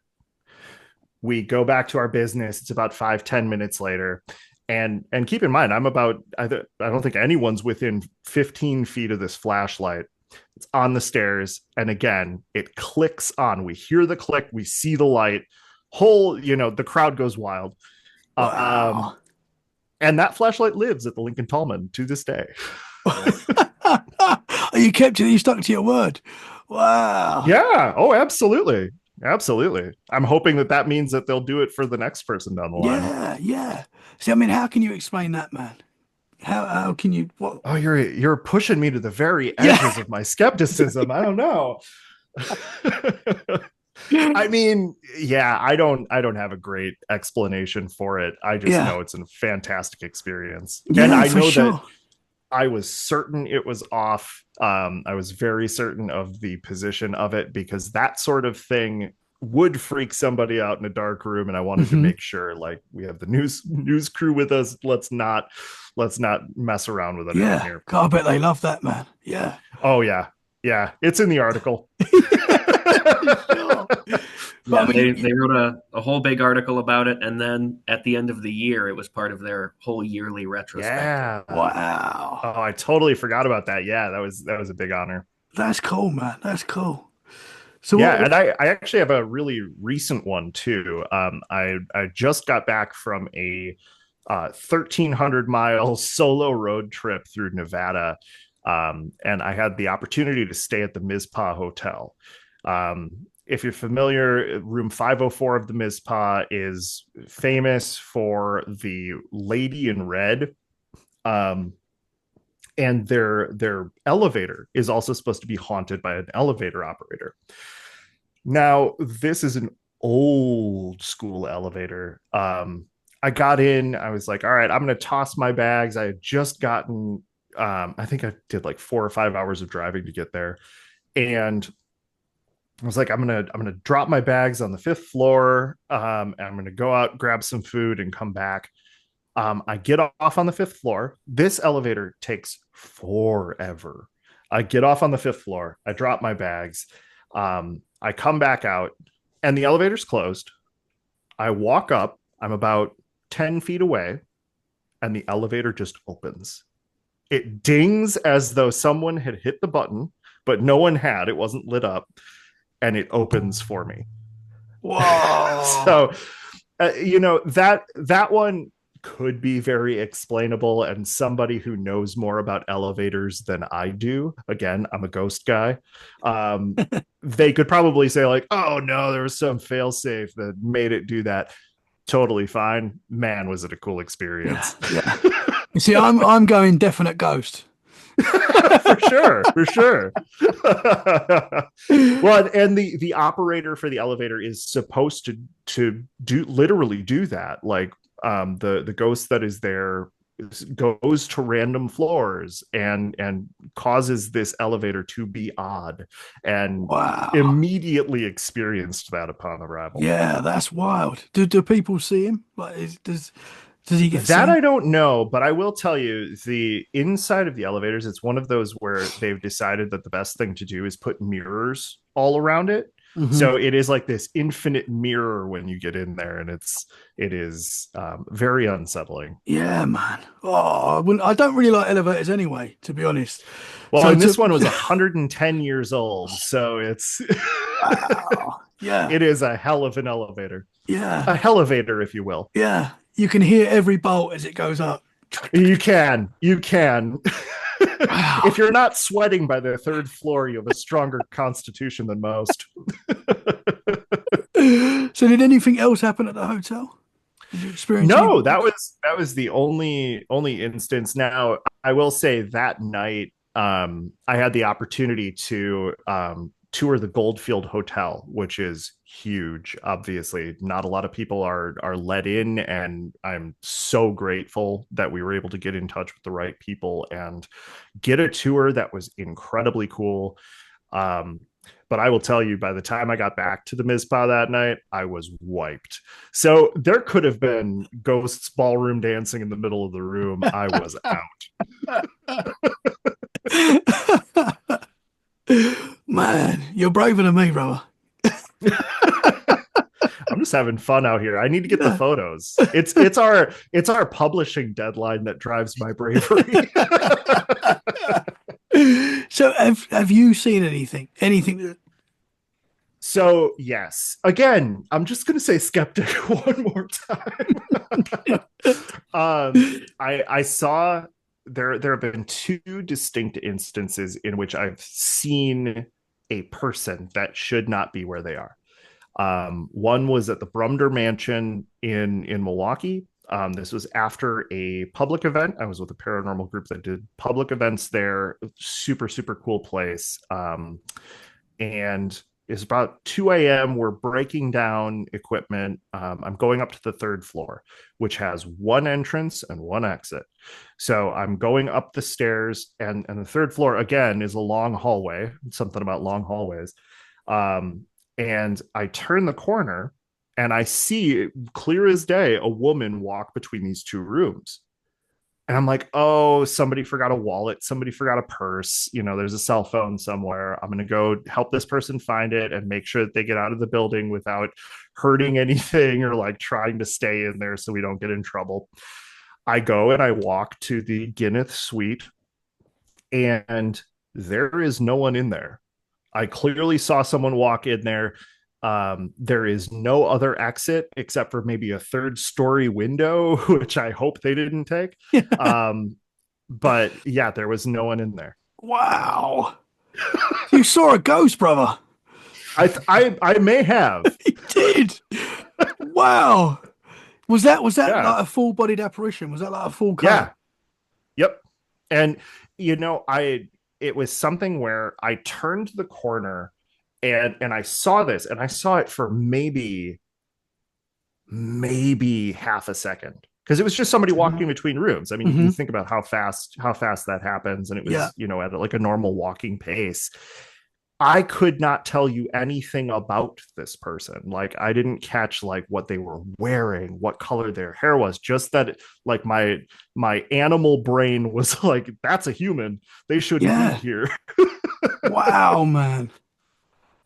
We go back to our business. It's about 5-10 minutes later. And keep in mind, I don't think anyone's within 15 feet of this flashlight. It's on the stairs. And again, it clicks on. We hear the click. We see the light. The crowd goes wild. Wow. And that flashlight lives at the Lincoln Tallman to this day. You stuck to your word. Wow. Yeah. Oh, absolutely. Absolutely. I'm hoping that means that they'll do it for the next person down the line. Yeah, yeah. See, I mean, how can you explain that, man? How can you what? Oh, you're pushing me to the very edges of my skepticism. I don't know. I mean, yeah, I don't have a great explanation for it. I just Yeah. know it's a fantastic experience. And Yeah, I for know that sure. I was certain it was off. I was very certain of the position of it because that sort of thing would freak somebody out in a dark room, and I wanted to Hmm. make sure, like, we have the news crew with us. Let's not mess around with anything Yeah. here. God, I bet they love that, man. Yeah. Oh yeah, yeah, it's in the article. For sure. But Yeah, I mean, they wrote a whole big article about it, and then at the end of the year, it was part of their whole yearly retrospective. Yeah. wow. Oh, I totally forgot about that. Yeah, that was a big honor. That's cool, man. That's cool. So Yeah, and I actually have a really recent one too. I just got back from a 1,300-mile solo road trip through Nevada, and I had the opportunity to stay at the Mizpah Hotel. If you're familiar, room 504 of the Mizpah is famous for the Lady in Red. Um, and their elevator is also supposed to be haunted by an elevator operator. Now, this is an old school elevator. I got in, I was like, all right, I'm gonna toss my bags. I had just gotten I think I did like 4 or 5 hours of driving to get there. And I was like, I'm gonna drop my bags on the fifth floor. And I'm gonna go out, grab some food, and come back. I get off on the fifth floor. This elevator takes forever. I get off on the fifth floor. I drop my bags. I come back out, and the elevator's closed. I walk up. I'm about 10 feet away, and the elevator just opens. It dings as though someone had hit the button, but no one had. It wasn't lit up, and it opens for me. whoa. So that one could be very explainable, and somebody who knows more about elevators than I do, again, I'm a ghost guy, they could probably say like, oh no, there was some failsafe that made it do that. Totally fine. Man, was it a cool Yeah, experience. yeah. You see, I'm going definite ghost. For sure, for sure. Well, and the operator for the elevator is supposed to do literally do that. Like, the ghost that is there goes to random floors and causes this elevator to be odd, and Wow. immediately experienced that upon arrival. Yeah, that's wild. Do people see him? Like, does he get That seen? I don't know, but I will tell you the inside of the elevators, it's one of those where they've decided that the best thing to do is put mirrors all around it. Hmm. So it is like this infinite mirror when you get in there, and it is very unsettling. Yeah, man. Oh, I don't really like elevators anyway, to be honest. Well, So and to this one was 110 years old, so it's wow. Yeah, it is a hell of an elevator, yeah, a elevator, if you will. yeah. You can hear every bolt as it goes up. You can. Wow. If you're not sweating by the third floor, you have a stronger constitution than most. So did anything else happen at the hotel? Did you experience any No, that ghosts? was the only instance. Now, I will say that night, I had the opportunity to tour the Goldfield Hotel, which is huge. Obviously, not a lot of people are let in, and I'm so grateful that we were able to get in touch with the right people and get a tour that was incredibly cool. Um, but I will tell you, by the time I got back to the Mizpah that night, I was wiped. So there could have been ghosts ballroom dancing in the middle of the room. I was out. Man, you're braver than me, brother. I'm just having fun out here. I need to get the Yeah. photos. It's our publishing deadline that drives my bravery. So have you seen anything? Anything that So yes, again, I'm just gonna say skeptic one more time. I saw there have been two distinct instances in which I've seen a person that should not be where they are. One was at the Brumder Mansion in Milwaukee. This was after a public event. I was with a paranormal group that did public events there. Super, super cool place. And It's about 2 a.m. We're breaking down equipment. I'm going up to the third floor, which has one entrance and one exit. So I'm going up the stairs, and the third floor, again, is a long hallway. Something about long hallways. And I turn the corner, and I see, clear as day, a woman walk between these two rooms. And I'm like, oh, somebody forgot a wallet. Somebody forgot a purse. There's a cell phone somewhere. I'm going to go help this person find it and make sure that they get out of the building without hurting anything or like trying to stay in there so we don't get in trouble. I go and I walk to the Guinness suite, and there is no one in there. I clearly saw someone walk in there. There is no other exit except for maybe a third-story window, which I hope they didn't take. But yeah, there was no one in there. Wow. You saw a ghost, brother. I may have. You did. Wow. Was that Yeah. like a full-bodied apparition? Was that like a full color? Yeah. Yep. And it was something where I turned the corner and I saw this, and I saw it for maybe half a second, because it was just somebody walking between rooms. I mean, you think about how fast that happens, and it was at like a normal walking pace. I could not tell you anything about this person. Like, I didn't catch like what they were wearing, what color their hair was, just that like my animal brain was like, that's a human, they shouldn't be here. Wow, man.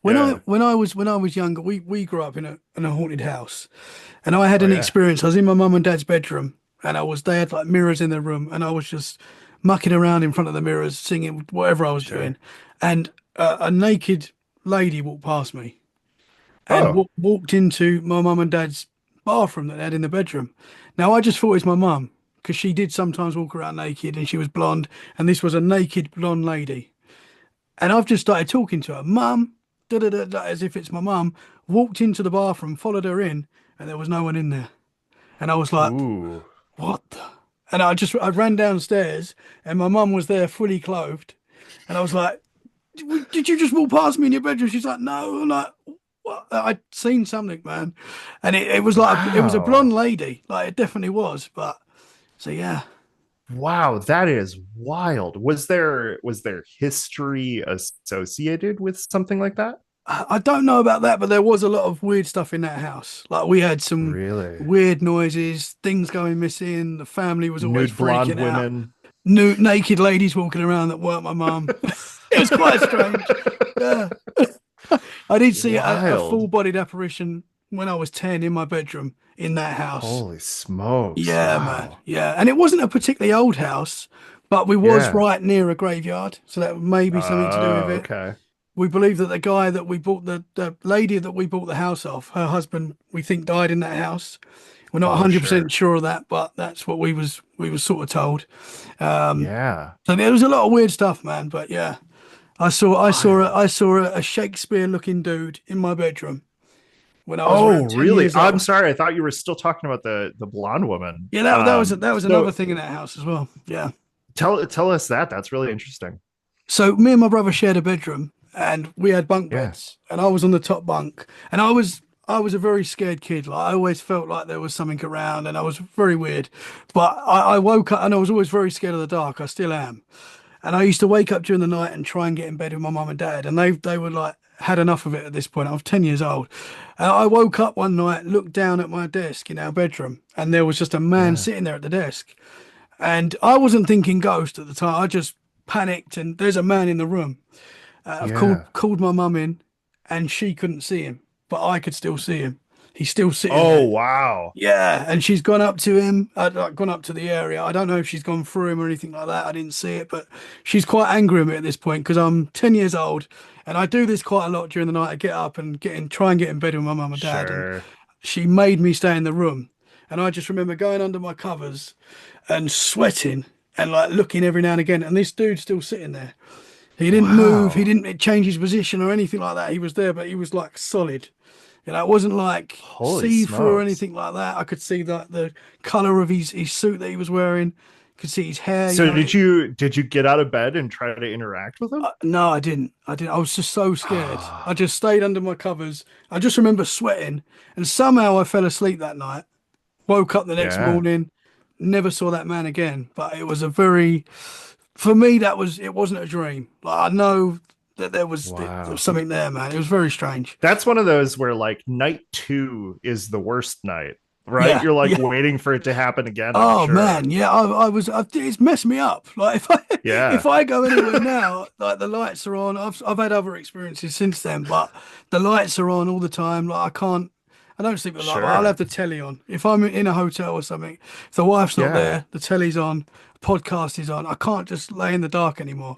When I was younger, we grew up in a haunted house, and I had an experience. I was in my mum and dad's bedroom, and they had like mirrors in their room, and I was just mucking around in front of the mirrors, singing whatever I was doing, and a naked lady walked past me and walked into my mum and dad's bathroom that they had in the bedroom. Now I just thought it was my mum, because she did sometimes walk around naked, and she was blonde, and this was a naked blonde lady, and I've just started talking to her, mum. Da, da, da, da, as if it's my mum, walked into the bathroom, followed her in, and there was no one in there. And I was like, Ooh. what the? And I ran downstairs, and my mum was there fully clothed. And I was like, did you just walk past me in your bedroom? She's like, no. I'm like, what? I'd seen something, man. And it was like, it was a blonde lady. Like, it definitely was. But, so yeah. Wow, that is wild. Was there history associated with something like that? I don't know about that, but there was a lot of weird stuff in that house. Like, we had some Really? weird noises, things going missing. The family was always Nude blonde freaking out. women. Naked ladies walking around that weren't my mum. It was quite strange. Yeah. I did see a full-bodied apparition when I was 10 in my bedroom in that house. Holy smokes. Yeah, wow. man. Yeah. And it wasn't a particularly old house, but we was right near a graveyard. So that may be something to do with it. Okay. We believe that the guy that we bought, the lady that we bought the house off, her husband, we think died in that house. We're not 100% sure of that, but that's what we was sort of told. Yeah. So there was a lot of weird stuff, man. But yeah, I saw a Shakespeare-looking dude in my bedroom when I was around 10 really? years old. I'm sorry. I thought you were still talking about the blonde woman. Yeah, that was another thing in that house as well. Yeah. Tell us that. That's really interesting. So me and my brother shared a bedroom, and we had bunk beds, and I was on the top bunk, and I was a very scared kid. Like, I always felt like there was something around, and I was very weird. But I woke up, and I was always very scared of the dark. I still am. And I used to wake up during the night and try and get in bed with my mum and dad, and they were like had enough of it at this point. I was 10 years old. And I woke up one night, looked down at my desk in our bedroom, and there was just a man sitting there at the desk. And I wasn't thinking ghost at the time. I just panicked, and there's a man in the room. I've called my mum in, and she couldn't see him, but I could still see him. He's still sitting there. Wow. Yeah, and she's gone up to him. I'd gone up to the area. I don't know if she's gone through him or anything like that. I didn't see it, but she's quite angry at me at this point because I'm 10 years old, and I do this quite a lot during the night. I get up and try and get in bed with my mum and dad. And she made me stay in the room, and I just remember going under my covers and sweating and like looking every now and again, and this dude's still sitting there. He didn't move. He didn't change his position or anything like that. He was there, but he was like solid. You know, it wasn't like see-through or anything like that. I could see the color of his suit that he was wearing. Could see his hair. So did you get out of bed and try to interact with him? No, I didn't. I was just so scared. I just stayed under my covers. I just remember sweating, and somehow I fell asleep that night. Woke up the next Yeah. morning, never saw that man again. But it was for me, it wasn't a dream. Like, I know that there was Wow. something there, man. It was very strange. That's one of those where like night 2 is the worst night, right? Yeah, You're like yeah. waiting for it to happen again, I'm Oh sure. man, yeah. It's messed me up. Like Yeah. if I go anywhere now, like the lights are on. I've had other experiences since then, but the lights are on all the time. Like I don't sleep with the light, but I'll Sure. have the telly on. If I'm in a hotel or something, if the wife's not Yeah. there, the telly's on, podcast is on. I can't just lay in the dark anymore.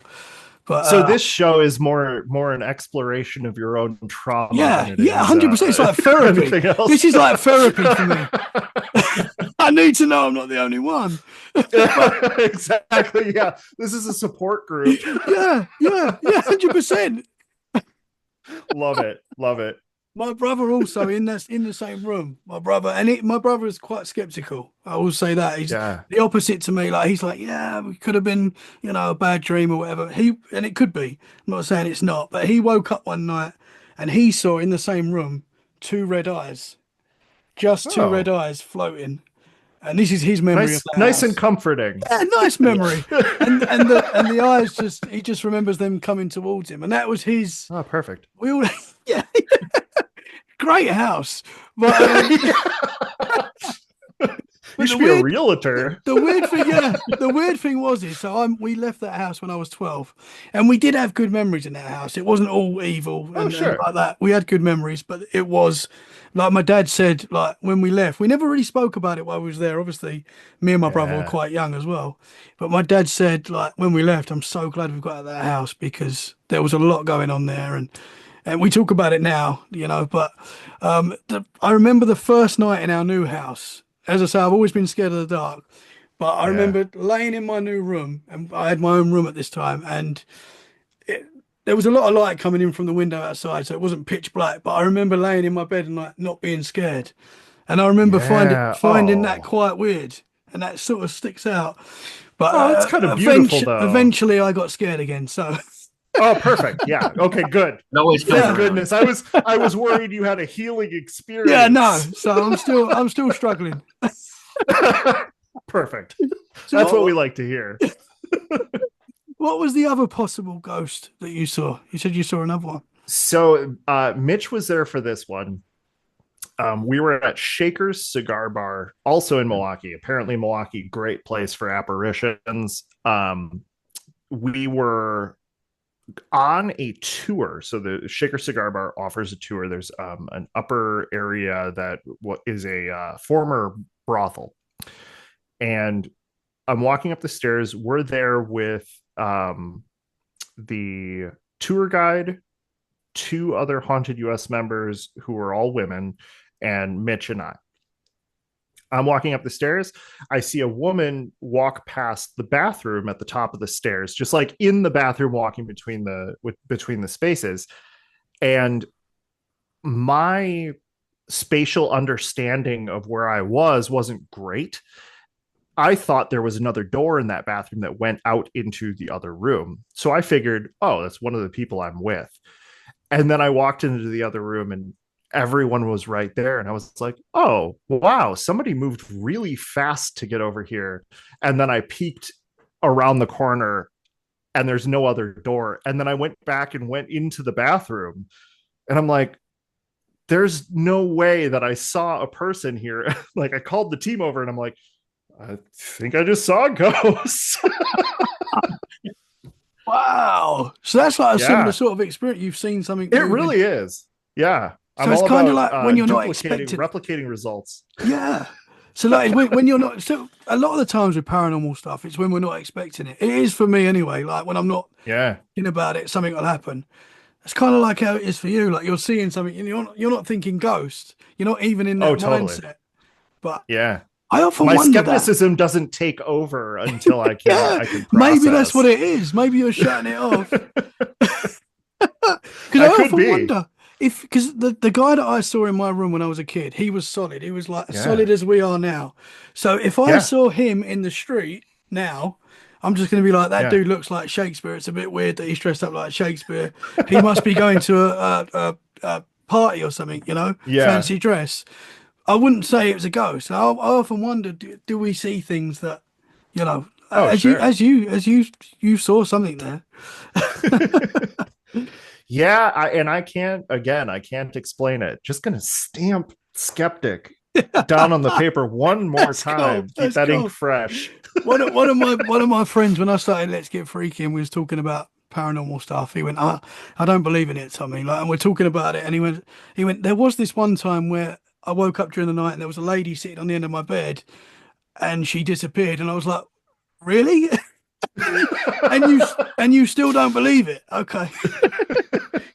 But So this show is more an exploration of your own trauma yeah, than it yeah, is 100%. It's like therapy. anything else. This is like therapy for me. I need to know I'm not the only one. Exactly. Yeah. This is a support group. Yeah, 100%. Love it. Love it. My brother also in the same room. My brother my brother is quite skeptical. I will say that he's Yeah. the opposite to me. Like he's like, yeah, it could have been, a bad dream or whatever. And it could be. I'm not saying it's not, but he woke up one night and he saw in the same room two red eyes, just two red Oh, eyes floating. And this is his memory of the nice house. and comforting. Yeah, nice memory. And the eyes he just remembers them coming towards him, and that was his. Oh, perfect. We all, yeah. Great house, but, You should be a realtor. the weird thing was we left that house when I was 12, and we did have good memories in that house. It wasn't all evil and Sure. like that. We had good memories, but it was like my dad said, like when we left, we never really spoke about it while we was there. Obviously, me and my brother were Yeah. quite young as well, but my dad said, like when we left, I'm so glad we got out of that house because there was a lot going on there, and we talk about it now, but I remember the first night in our new house. As I say, I've always been scared of the dark, but I Yeah. remember laying in my new room, and I had my own room at this time, and there was a lot of light coming in from the window outside, so it wasn't pitch black. But I remember laying in my bed and like not being scared, and I remember Yeah. finding that Oh. quite weird, and that sort of sticks out. But Oh, it's kind of beautiful, though. eventually, I got scared again. So. Oh, perfect. Yeah. Okay, good. It always comes Yeah. around. Goodness. I was worried you had a healing experience. Yeah, no. So I'm still struggling. Perfect. So That's what we like to hear. What was the other possible ghost that you saw? You said you saw another one. So Mitch was there for this one. We were at Shaker's Cigar Bar, also in Milwaukee. Apparently, Milwaukee, great place for apparitions. We were on a tour. So the Shaker Cigar Bar offers a tour. There's an upper area that is a former brothel. And I'm walking up the stairs. We're there with the tour guide, two other Haunted US members who are all women, and Mitch and I. I'm walking up the stairs. I see a woman walk past the bathroom at the top of the stairs, just like in the bathroom, walking between the spaces. And my spatial understanding of where I wasn't great. I thought there was another door in that bathroom that went out into the other room. So I figured, oh, that's one of the people I'm with. And then I walked into the other room and everyone was right there. And I was like, oh, wow, somebody moved really fast to get over here. And then I peeked around the corner and there's no other door. And then I went back and went into the bathroom. And I'm like, there's no way that I saw a person here. Like I called the team over and I'm like, I think I just saw a ghost. Wow. So that's like a similar sort of experience. You've seen something. It really is. Yeah. So it's kind of like when you're not replicating results. Yeah. So like when you're not, so a lot of the times with paranormal stuff, it's when we're not expecting it. It is for me anyway. Like when I'm not thinking about it, something will happen. It's kind of like how it is for you. Like you're seeing something and you're not thinking ghost. You're not even in that mindset. But yeah. I often my wonder skepticism doesn't take over until I can. I can process. Maybe that's what it is. Maybe you're shutting it off. Because I often wonder because the guy that I saw in my room when I was a kid, he was solid. He was like as solid as we are now. So if I saw him in the street, now, I'm just going to be like, that Yeah. dude looks like Shakespeare. It's a bit weird that he's dressed up like Shakespeare. He must be going to a party or something, Yeah. fancy dress. I wouldn't say it was a ghost. I often wonder, do we see things that, Oh, sure. you saw something there. Yeah, I can't explain it. Just gonna stamp skeptic down on the paper one more That's cool. time. Keep That's that ink cool. fresh. One of my friends, when I started Let's Get Freaky and we was talking about paranormal stuff, he went, I don't believe in it, Tommy. Like, and we're talking about it, and he went, there was this one time where I woke up during the night and there was a lady sitting on the end of my bed and she disappeared, and I was like, really? and you still don't believe it? Okay.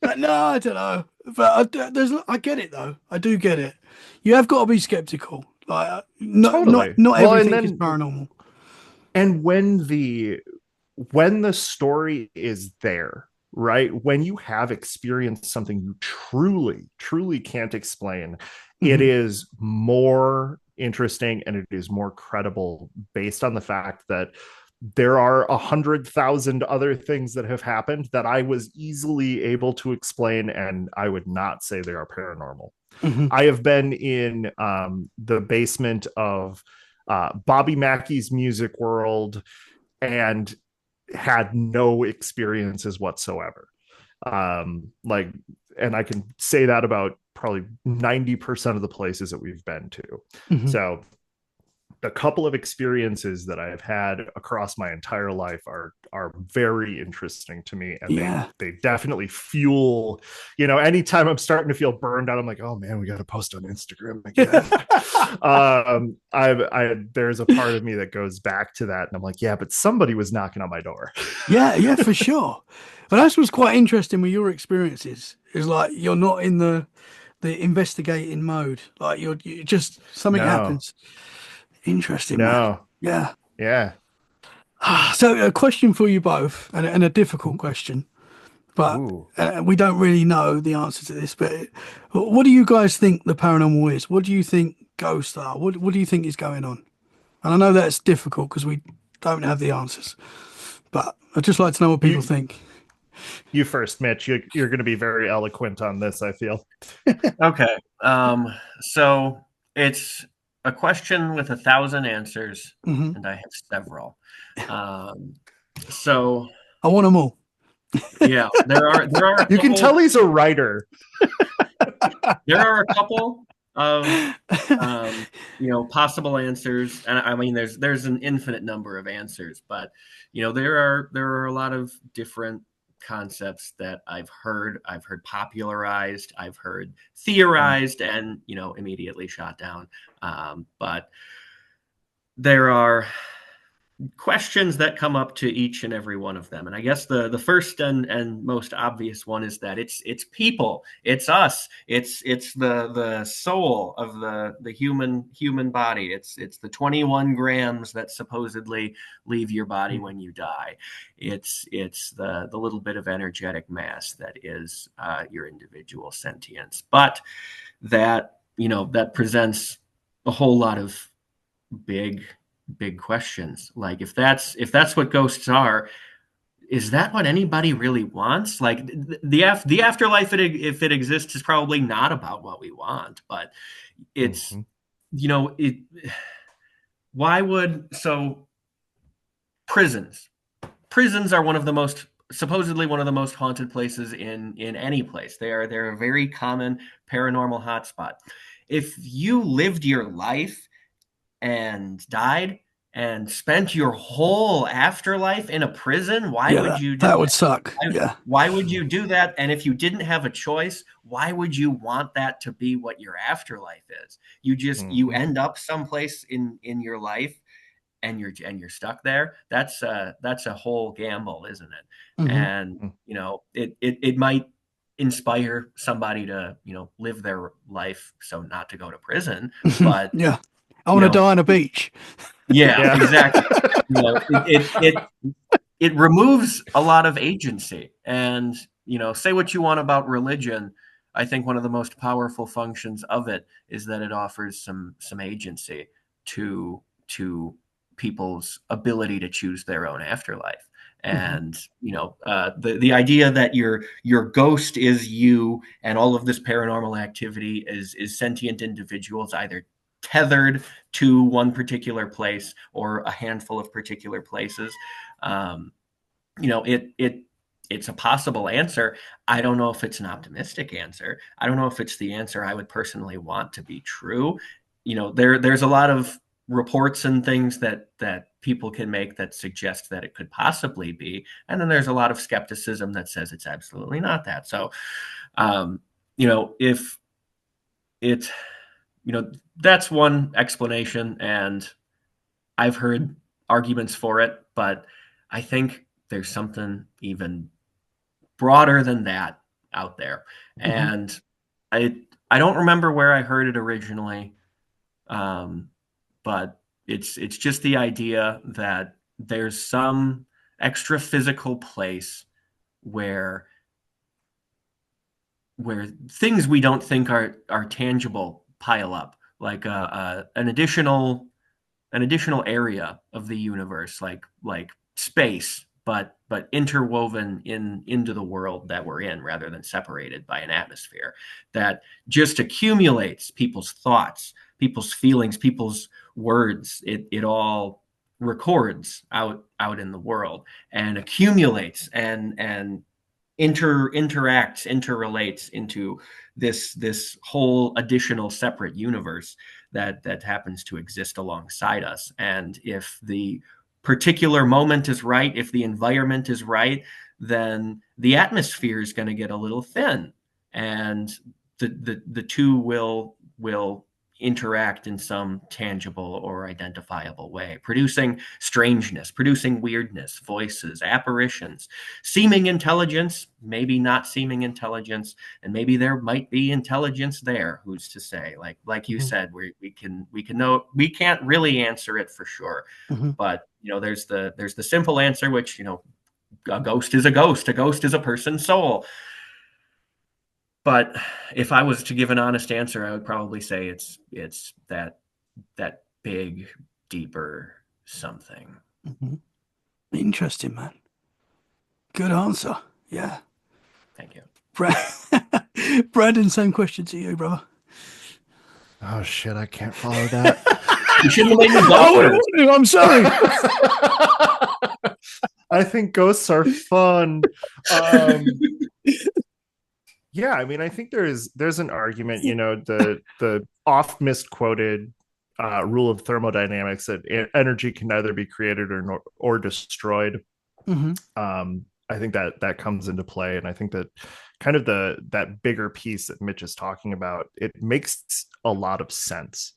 Like, no, I don't know, but I get it though. I do get it. You have got to be skeptical. Like, not not Totally. not Well, and everything is then paranormal. and when the story is there, right? When you have experienced something you truly, truly can't explain, it Hmm. is more interesting and it is more credible based on the fact that there are 100,000 other things that have happened that I was easily able to explain, and I would not say they are paranormal. Hmm. I have been in the basement of Bobby Mackey's Music World and had no experiences whatsoever. Like, and I can say that about probably 90% of the places that we've been to. Hmm. So the couple of experiences that I've had across my entire life are very interesting to me, and Yeah. they definitely fuel, anytime I'm starting to feel burned out, I'm like, oh man, we got to post on Instagram again. I there's a part of me that goes back to that, and I'm like, yeah, but somebody was knocking on my door. Yeah, yeah, for sure. But that's what's quite interesting with your experiences is like you're not in the investigating mode. Like you just something No, happens. Interesting, man. no, Yeah. yeah. So a question for you both, and a difficult question, but Ooh. we don't really know the answer to this. But what do you guys think the paranormal is? What do you think ghosts are? What do you think is going on? And I know that's difficult because we don't have the answers, but I'd just like to know what people You think. you first, Mitch. You're going to be very eloquent on this, I feel. Okay. So it's a question with 1,000 answers, Hmm. and I have several. Um, so I want them all. yeah, there are a You can couple tell he's a writer. there are a couple of possible answers, and I mean there's an infinite number of answers, but there are a lot of different concepts that I've heard popularized, I've heard theorized, and immediately shot down. But there are questions that come up to each and every one of them, and I guess the first and most obvious one is that it's people, it's us, it's the soul of the human body. It's the 21 grams that supposedly leave your body when you die. It's the little bit of energetic mass that is your individual sentience, but that presents a whole lot of big questions. Like, if that's what ghosts are, is that what anybody really wants? Like, the afterlife, if it exists, is probably not about what we want, but it's Mhm. it why would so prisons prisons are supposedly one of the most haunted places in any place. They're a very common paranormal hotspot. If you lived your life and died and spent your whole afterlife in a prison, why Yeah, would that, you do that would that? suck. Why, Yeah. why would you do that? And if you didn't have a choice, why would you want that to be what your afterlife is? You Mhm. end up someplace in your life, and you're stuck there. That's a whole gamble, isn't it? Hmm. And it might inspire somebody to live their life so not to go to prison, but Yeah. I you want to know die on a beach. yeah, Yeah. exactly. It removes a lot of agency. And say what you want about religion, I think one of the most powerful functions of it is that it offers some agency to people's ability to choose their own afterlife. And the idea that your ghost is you, and all of this paranormal activity is sentient individuals either tethered to one particular place or a handful of particular places. It's a possible answer. I don't know if it's an optimistic answer. I don't know if it's the answer I would personally want to be true. There's a lot of reports and things that people can make that suggest that it could possibly be, and then there's a lot of skepticism that says it's absolutely not that. So if it that's one explanation, and I've heard arguments for it, but I think there's something even broader than that out there. And I don't remember where I heard it originally, but it's just the idea that there's some extra physical place where things we don't think are tangible pile up, like an additional area of the universe, like space, but interwoven into the world that we're in, rather than separated by an atmosphere, that just accumulates people's thoughts, people's feelings, people's words. It all records out in the world and accumulates and interrelates into this whole additional separate universe that happens to exist alongside us. And if the particular moment is right, if the environment is right, then the atmosphere is going to get a little thin, and the two will interact in some tangible or identifiable way, producing strangeness, producing weirdness, voices, apparitions, seeming intelligence, maybe not seeming intelligence, and maybe there might be intelligence there. Who's to say? Like you said, we can know. We can't really answer it for sure, but there's the simple answer, which a ghost is a ghost. A ghost is a person's soul. But if I was to give an honest answer, I would probably say it's that big, deeper something. Interesting, man. Good answer. Yeah. Thank you. Brandon, same question to you, brother. Oh shit, I can't follow that. You shouldn't make me go. I'm sorry. I think ghosts are fun. Yeah, I mean, I think there's an argument, the oft misquoted rule of thermodynamics that energy can neither be created or destroyed. I think that comes into play, and I think that kind of that bigger piece that Mitch is talking about, it makes a lot of sense.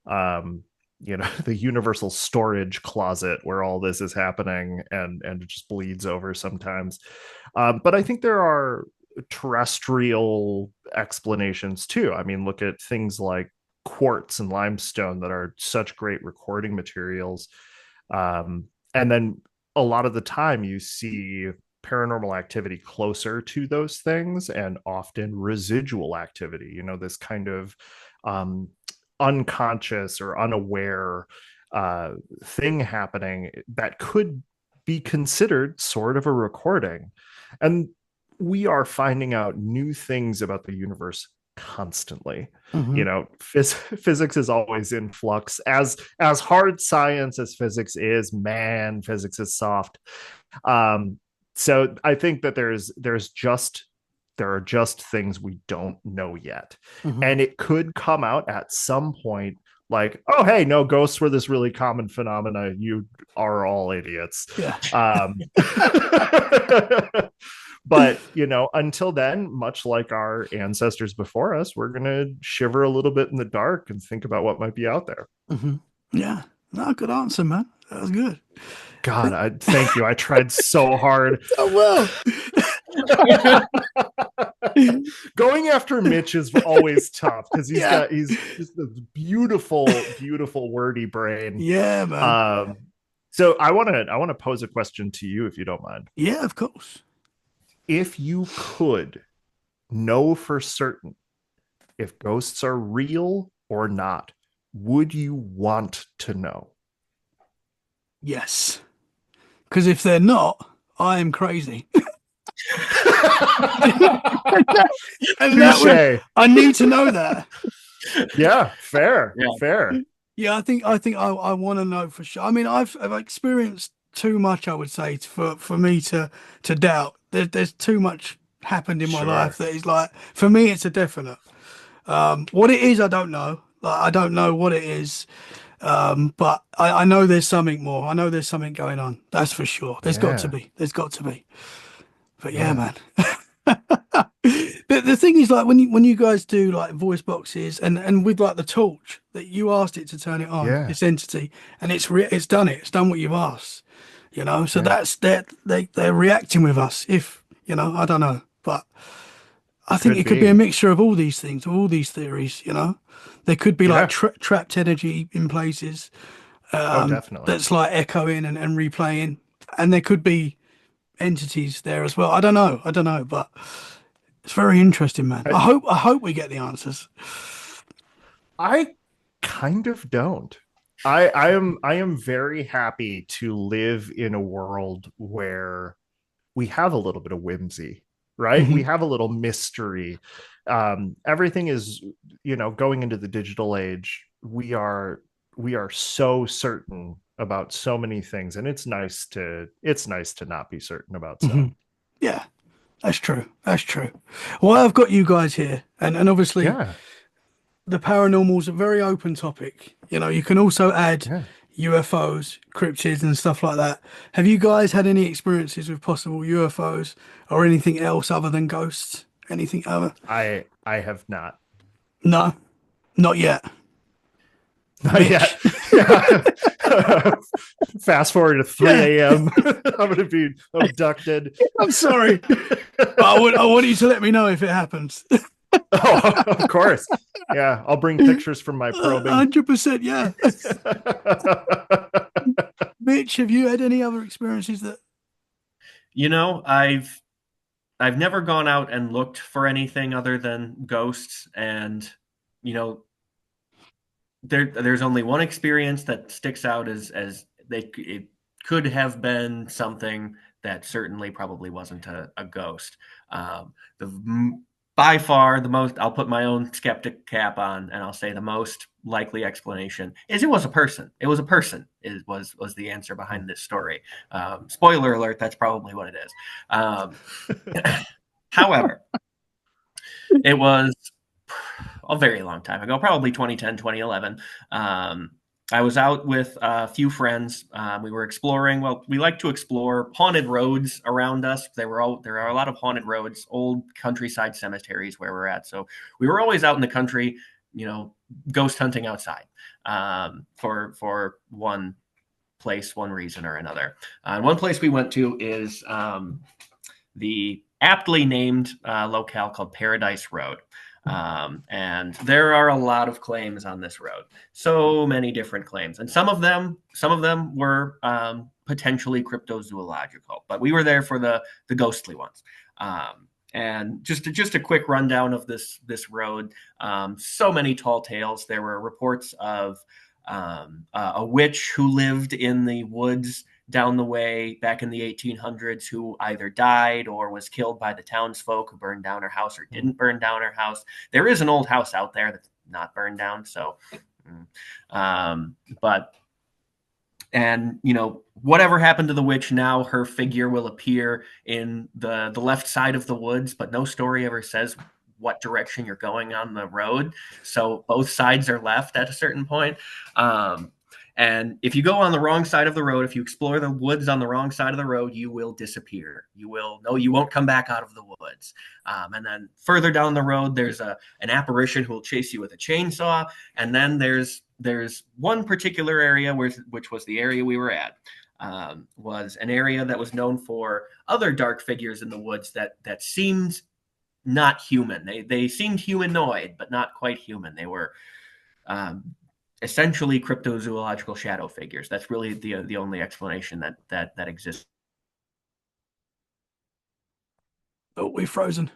The universal storage closet where all this is happening, and it just bleeds over sometimes. But I think there are terrestrial explanations too. I mean, look at things like quartz and limestone that are such great recording materials. And then a lot of the time you see paranormal activity closer to those things, and often residual activity, this kind of unconscious or unaware thing happening that could be considered sort of a recording. And we are finding out new things about the universe constantly. Physics is always in flux. As hard science as physics is, man, physics is soft. So I think that there are just things we don't know yet. And it could come out at some point like, oh, hey, no, ghosts were this really common phenomena. You are all idiots. Yeah. But, until then, much like our ancestors before us, we're going to shiver a little bit in the dark and think about what might be out there. Yeah. No, good answer, man. That was good. God, thank you. I tried so hard. Oh, well. Going after Mitch is always tough because he's just this beautiful, beautiful wordy brain. Yeah, man. So I want to pose a question to you, if you don't mind. Yeah, of course. If you could know for certain if ghosts are real or not, would you want to know? Yes, because if they're not, I am crazy. And that would, Touche. I need to know that. Yeah, fair, Yeah. fair. Yeah, I want to know for sure. I mean, I've experienced too much, I would say, for me to doubt. There's too much happened in my life Sure. that is like, for me, it's a definite. What it is, I don't know. Like, I don't know what it is. But I know there's something more. I know there's something going on. That's for sure. There's got to Yeah, be. There's got to be. But yeah, yeah, man. The thing is, like when you guys do like voice boxes and with like the torch that you asked it to turn it on, yeah, this entity, and it's done it. It's done what you've asked. So yeah. that's they're reacting with us. If I don't know, but I think Could it could be a be. mixture of all these things, of all these theories. There could be like Yeah. trapped energy in places Oh, definitely. that's like echoing and replaying, and there could be entities there as well. I don't know. I don't know, but it's very interesting, man. I, I hope we get the answers. I kind of don't. I am very happy to live in a world where we have a little bit of whimsy, right? We Hmm. have a little mystery. Everything is, going into the digital age. We are so certain about so many things, and it's nice to not be certain about Hmm. some. Yeah, that's true. That's true. Well, I've got you guys here, and obviously Yeah, the paranormal's a very open topic. You can also add yeah. UFOs, cryptids, and stuff like that. Have you guys had any experiences with possible UFOs or anything else other than ghosts? Anything other? I have not. No, not yet. Not yet. Mitch. Yeah. Fast forward to Yeah, 3 a.m. I'm going to be abducted. I'm sorry, but I want you to let me know if it happens. Oh, of course. Yeah, I'll bring pictures from my probing. 100%, yeah. Mitch, have you had any other experiences that? You know, I've never gone out and looked for anything other than ghosts, and you know, there's only one experience that sticks out as it could have been something that certainly probably wasn't a ghost. The by far the most, I'll put my own skeptic cap on, and I'll say the most likely explanation is it was a person. It was a person. It was the answer behind this story. Spoiler alert, that's probably what it is. However, it was a very long time ago, probably 2010, 2011. I was out with a few friends. We were exploring. Well, we like to explore haunted roads around us. There are a lot of haunted roads, old countryside cemeteries where we're at. So we were always out in the country, ghost hunting outside for one place, one reason or another. And one place we went to is the aptly named locale called Paradise Road. And there are a lot of claims on this road, so many different claims, and some of them were potentially cryptozoological, but we were there for the ghostly ones. And just a quick rundown of this road. So many tall tales. There were reports of a witch who lived in the woods down the way back in the 1800s who either died or was killed by the townsfolk who burned down her house or didn't burn down her house. There is an old house out there that's not burned down. So, but, and whatever happened to the witch, now her figure will appear in the left side of the woods, but no story ever says what direction you're going on the road. So both sides are left at a certain point. And if you go on the wrong side of the road, if you explore the woods on the wrong side of the road, you will disappear. You won't come back out of the woods. And then further down the road, there's an apparition who will chase you with a chainsaw. And then there's one particular area which was the area we were at. Was an area that was known for other dark figures in the woods that seemed not human. They seemed humanoid, but not quite human. They were essentially cryptozoological shadow figures. That's really the only explanation that exists. Oh, we're frozen.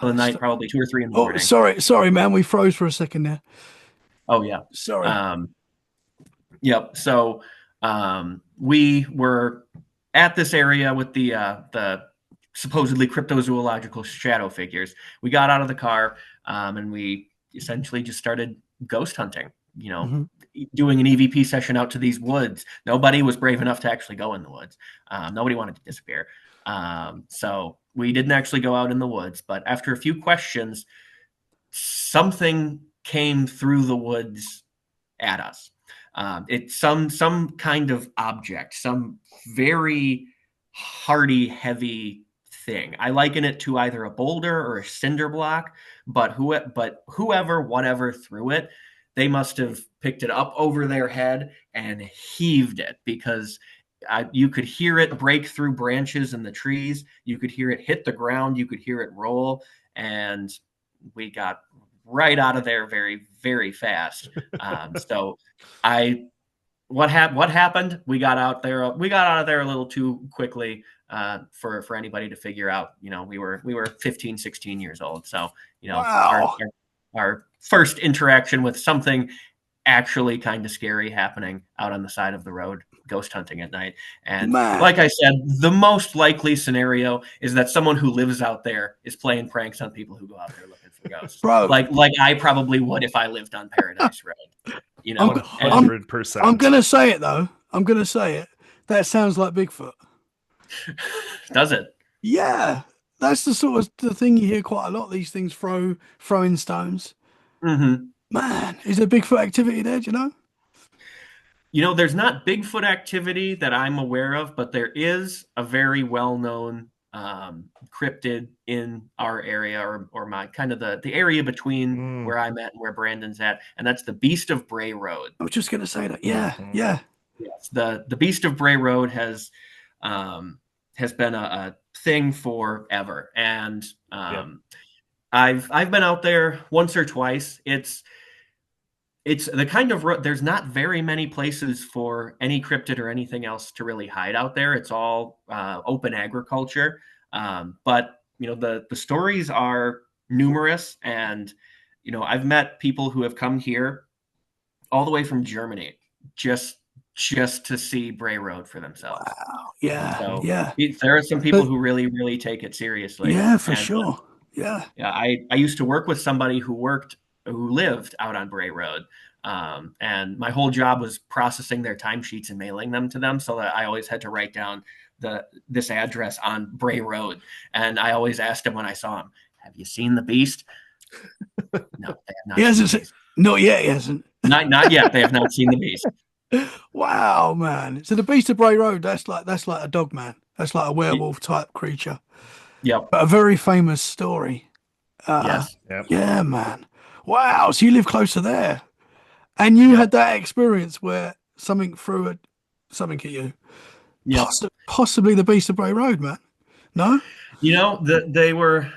The night, probably 2 or 3 in the Oh, morning. sorry, man. We froze for a second there. Oh yeah. Sorry. Um, Yep. So we were at this area with the supposedly cryptozoological shadow figures. We got out of the car and we essentially just started ghost hunting. You know, Mm-hmm. doing an EVP session out to these woods. Nobody was brave enough to actually go in the woods. Nobody wanted to disappear. So we didn't actually go out in the woods. But after a few questions, something came through the woods at us. It's some kind of object, some very hardy, heavy thing. I liken it to either a boulder or a cinder block, but whoever, whatever threw it, they must have picked it up over their head and heaved it because you could hear it break through branches in the trees. You could hear it hit the ground. You could hear it roll. And we got right out of there very, very fast. So what happened? We got out there. We got out of there a little too quickly for anybody to figure out. You know, we were 15, 16 years old. So, you know, Wow. our first interaction with something actually kind of scary happening out on the side of the road, ghost hunting at night. And Man. like I said, the most likely scenario is that someone who lives out there is playing pranks on people who go out there looking for ghosts. Bro. Like I probably would if I lived on Paradise Road. You know, 100%. I'm gonna say it though. I'm gonna say it. That sounds like Bigfoot. Does it? Yeah, that's the sort of the thing you hear quite a lot. These things throwing stones. Mm-hmm. Man, is there Bigfoot activity there? Do you know? You know, there's not Bigfoot activity that I'm aware of, but there is a very well-known cryptid in our area, or my kind of the area between where I'm at and where Brandon's at, and that's the Beast of Bray Road. I was just gonna say that. Yeah, yeah. Yes, the Beast of Bray Road has been a thing forever, and I've been out there once or twice. It's the kind of road, there's not very many places for any cryptid or anything else to really hide out there. It's all open agriculture. But, you know, the stories are numerous. And, you know, I've met people who have come here all the way from Germany just to see Bray Road for themselves. Wow. Yeah, So yeah. there are some people who really, really take it seriously. Yeah, for And sure. Yeah. yeah, I used to work with somebody who lived out on Bray Road. And my whole job was processing their timesheets and mailing them to them, so that I always had to write down this address on Bray Road. And I always asked him when I saw him, "Have you seen the Beast?" No, they have not. He hasn't. Not yet. He hasn't. Not yet. They have not seen the Beast. Wow, man. So the Beast of Bray Road, that's like a dog man. That's like a werewolf type creature. Yep. But a very famous story. Yes. Yep. Yeah, man. Wow. So you live closer there. And you had that experience where something threw something at you. Yep. Possibly the Beast of Bray Road, man. No? You know, they were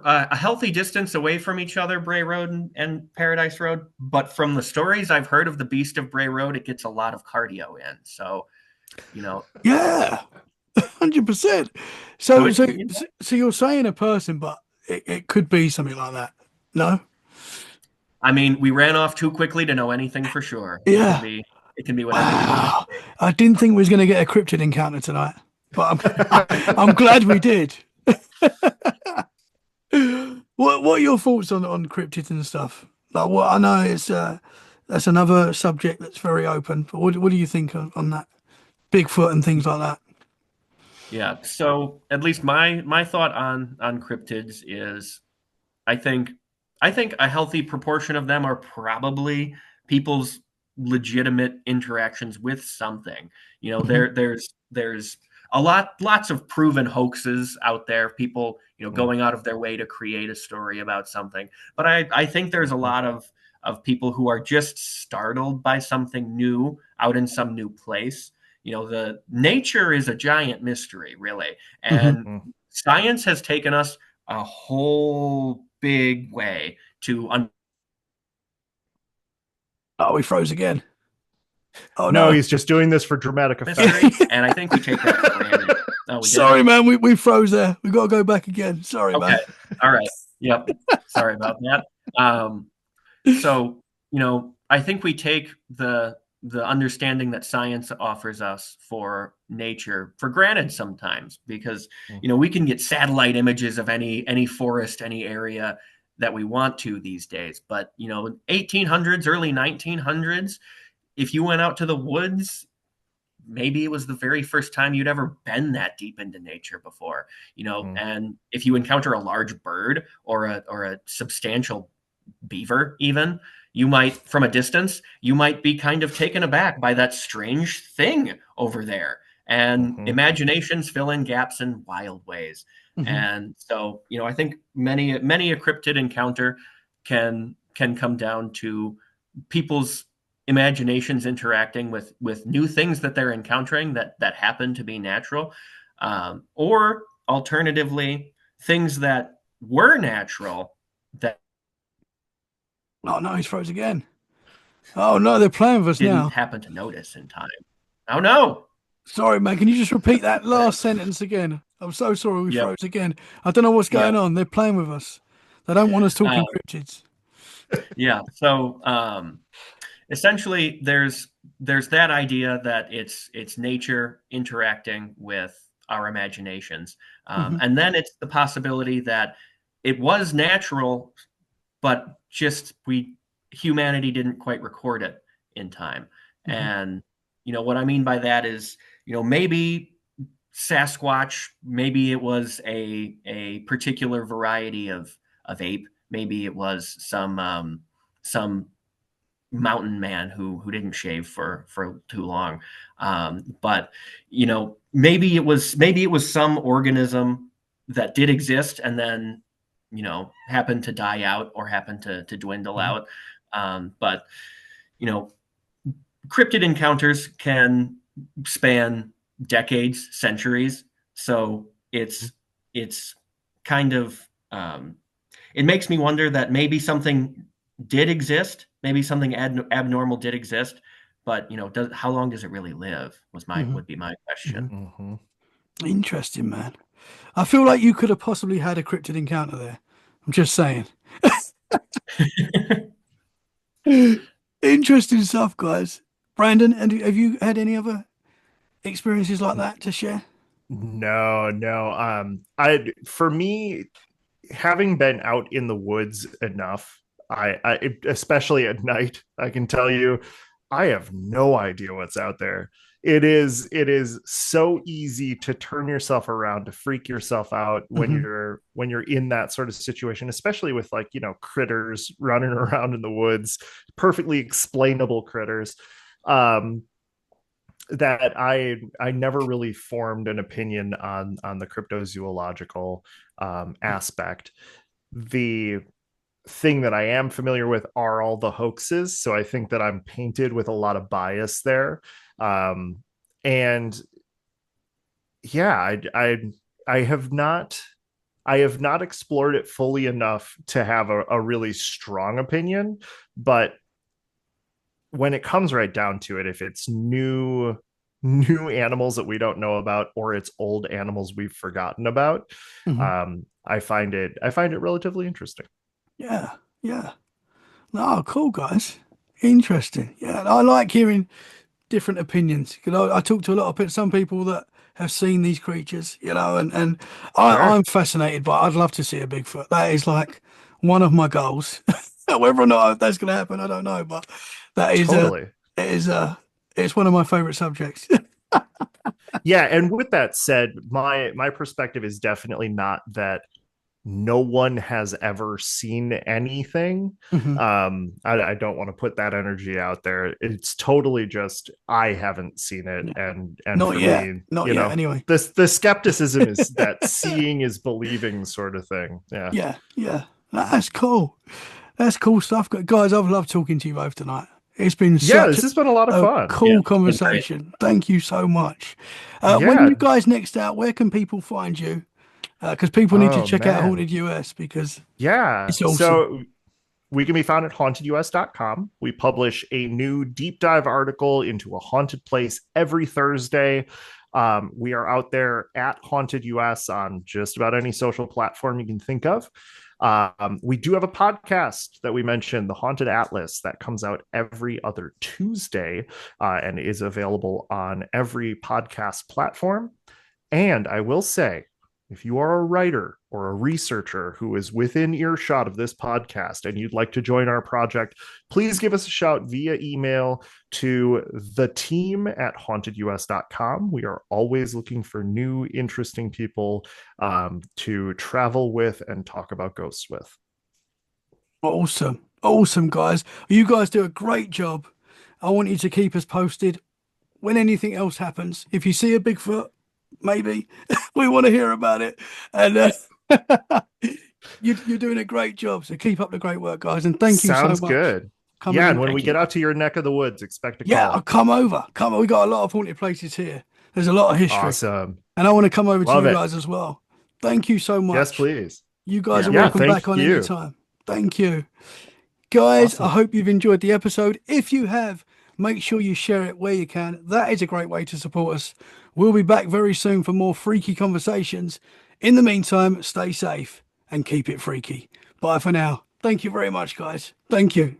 a healthy distance away from each other, Bray Road and Paradise Road. But from the stories I've heard of the Beast of Bray Road, it gets a lot of cardio in. So, you know. Yeah, 100%. So you're saying a person, but it could be something like that. No? I mean, we ran off too quickly to know anything for sure. Yeah. It can be whatever. Wow. I didn't think we was going to get a cryptid encounter tonight, but I'm glad we did. What are your thoughts on cryptids and stuff? Like, what I know is that's another subject that's very open. But what do you think on that? Bigfoot and things like that. Yeah. So at least my thought on cryptids is, I think a healthy proportion of them are probably people's legitimate interactions with something. You know, there's lots of proven hoaxes out there, people, you know, going out of their way to create a story about something. But I think there's a lot of people who are just startled by something new out in some new place. You know, the nature is a giant mystery, really. And science has taken us a whole big way to Oh, he froze again. Oh no, he's just doing this for dramatic effect. And I think we take that for granted. Oh, sorry, man, we froze there. We got to go back again. Sorry, man. All right. Yep. Sorry about that. So, you know, I think we take the the understanding that science offers us for nature for granted sometimes, because we can get satellite images of any forest, any area that we want to these days. But 1800s, early 1900s, if you went out to the woods, maybe it was the very first time you'd ever been that deep into nature before, and if you encounter a large bird or a substantial beaver, even, you might, from a distance, you might be kind of taken aback by that strange thing over there. And imaginations fill in gaps in wild ways. And so, I think many a cryptid encounter can come down to people's imaginations interacting with new things that they're encountering that happen to be natural, or alternatively, things that were natural that Oh no, he's froze again. Oh no, they're playing with us didn't now. happen to notice in time. Oh no. Sorry, man. Can you just repeat that last sentence again? I'm so sorry we Yep. froze again. I don't know what's going Yep. on. They're playing with us. They don't want us talking cryptids. Yeah. So essentially, there's that idea that it's nature interacting with our imaginations, and then it's the possibility that it was natural, but just humanity didn't quite record it in time. And what I mean by that is, maybe Sasquatch, maybe it was a particular variety of ape, maybe it was some mountain man who didn't shave for too long, but maybe it was some organism that did exist and then happened to die out or happened to dwindle out. But cryptid encounters can span decades, centuries. So it's kind of it makes me wonder that maybe something did exist, maybe something abnormal did exist, but how long does it really live? Would be my question. Interesting, man. I feel like you could have possibly had a cryptid encounter there. I'm just saying. Interesting stuff, guys. Brandon, and have you had any other experiences like that to share? No. For me, having been out in the woods enough, I especially at night, I can tell you, I have no idea what's out there. It is so easy to turn yourself around, to freak yourself out when Mhm. you're in that sort of situation, especially with, like, critters running around in the woods, perfectly explainable critters. Um, that I never really formed an opinion on the cryptozoological aspect. The thing that I am familiar with are all the hoaxes, so I think that I'm painted with a lot of bias there. And yeah, I have not explored it fully enough to have a really strong opinion, but when it comes right down to it, if it's new animals that we don't know about, or it's old animals we've forgotten about, Mhm. I find it relatively interesting. Yeah, yeah. Oh, cool, guys. Interesting. Yeah, I like hearing different opinions because I talk to a lot of some people that have seen these creatures, and I'm Sure. fascinated by. I'd love to see a Bigfoot. That is like one of my goals. Whether or not that's going to happen, I don't know, but that is Totally. it is it's one of my favorite subjects. Yeah, and with that said, my perspective is definitely not that no one has ever seen anything. Mhm. I don't want to put that energy out there. It's totally just I haven't seen it, Yeah. and Not for yet. me, Not yet. Anyway. the skepticism is that seeing is believing sort of thing. Yeah. Yeah. Yeah. That's cool. That's cool stuff, guys. I've loved talking to you both tonight. It's been Yeah, such this has been a lot of a fun. Yeah, cool it's been great. conversation. Thank you so much. When Yeah. you guys next out, where can people find you? Because people need to Oh check out man. Haunted US because Yeah. it's awesome. So we can be found at hauntedus.com. We publish a new deep dive article into a haunted place every Thursday. We are out there at Haunted US on just about any social platform you can think of. We do have a podcast that we mentioned, The Haunted Atlas, that comes out every other Tuesday and is available on every podcast platform. And I will say, if you are a writer or a researcher who is within earshot of this podcast and you'd like to join our project, please give us a shout via email to theteam@hauntedus.com. We are always looking for new, interesting people to travel with and talk about ghosts with. Awesome. Awesome, guys. You guys do a great job. I want you to keep us posted when anything else happens. If you see a Bigfoot, maybe we want to hear about it. And you're doing a great job. So keep up the great work, guys. And thank you so much. Sounds good. Yeah, and when we get out to your neck of the woods, expect a call. Yeah, I'll come over. We got a lot of haunted places here. There's a lot of history. Awesome. And I want to come over Love to you it. guys as well. Thank you so much. Yes, please. You guys are welcome back on any time. Thank you. Guys, awesome. I hope you've enjoyed the episode. If you have, make sure you share it where you can. That is a great way to support us. We'll be back very soon for more freaky conversations. In the meantime, stay safe and keep it freaky. Bye for now. Thank you very much, guys. Thank you.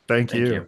Thank you.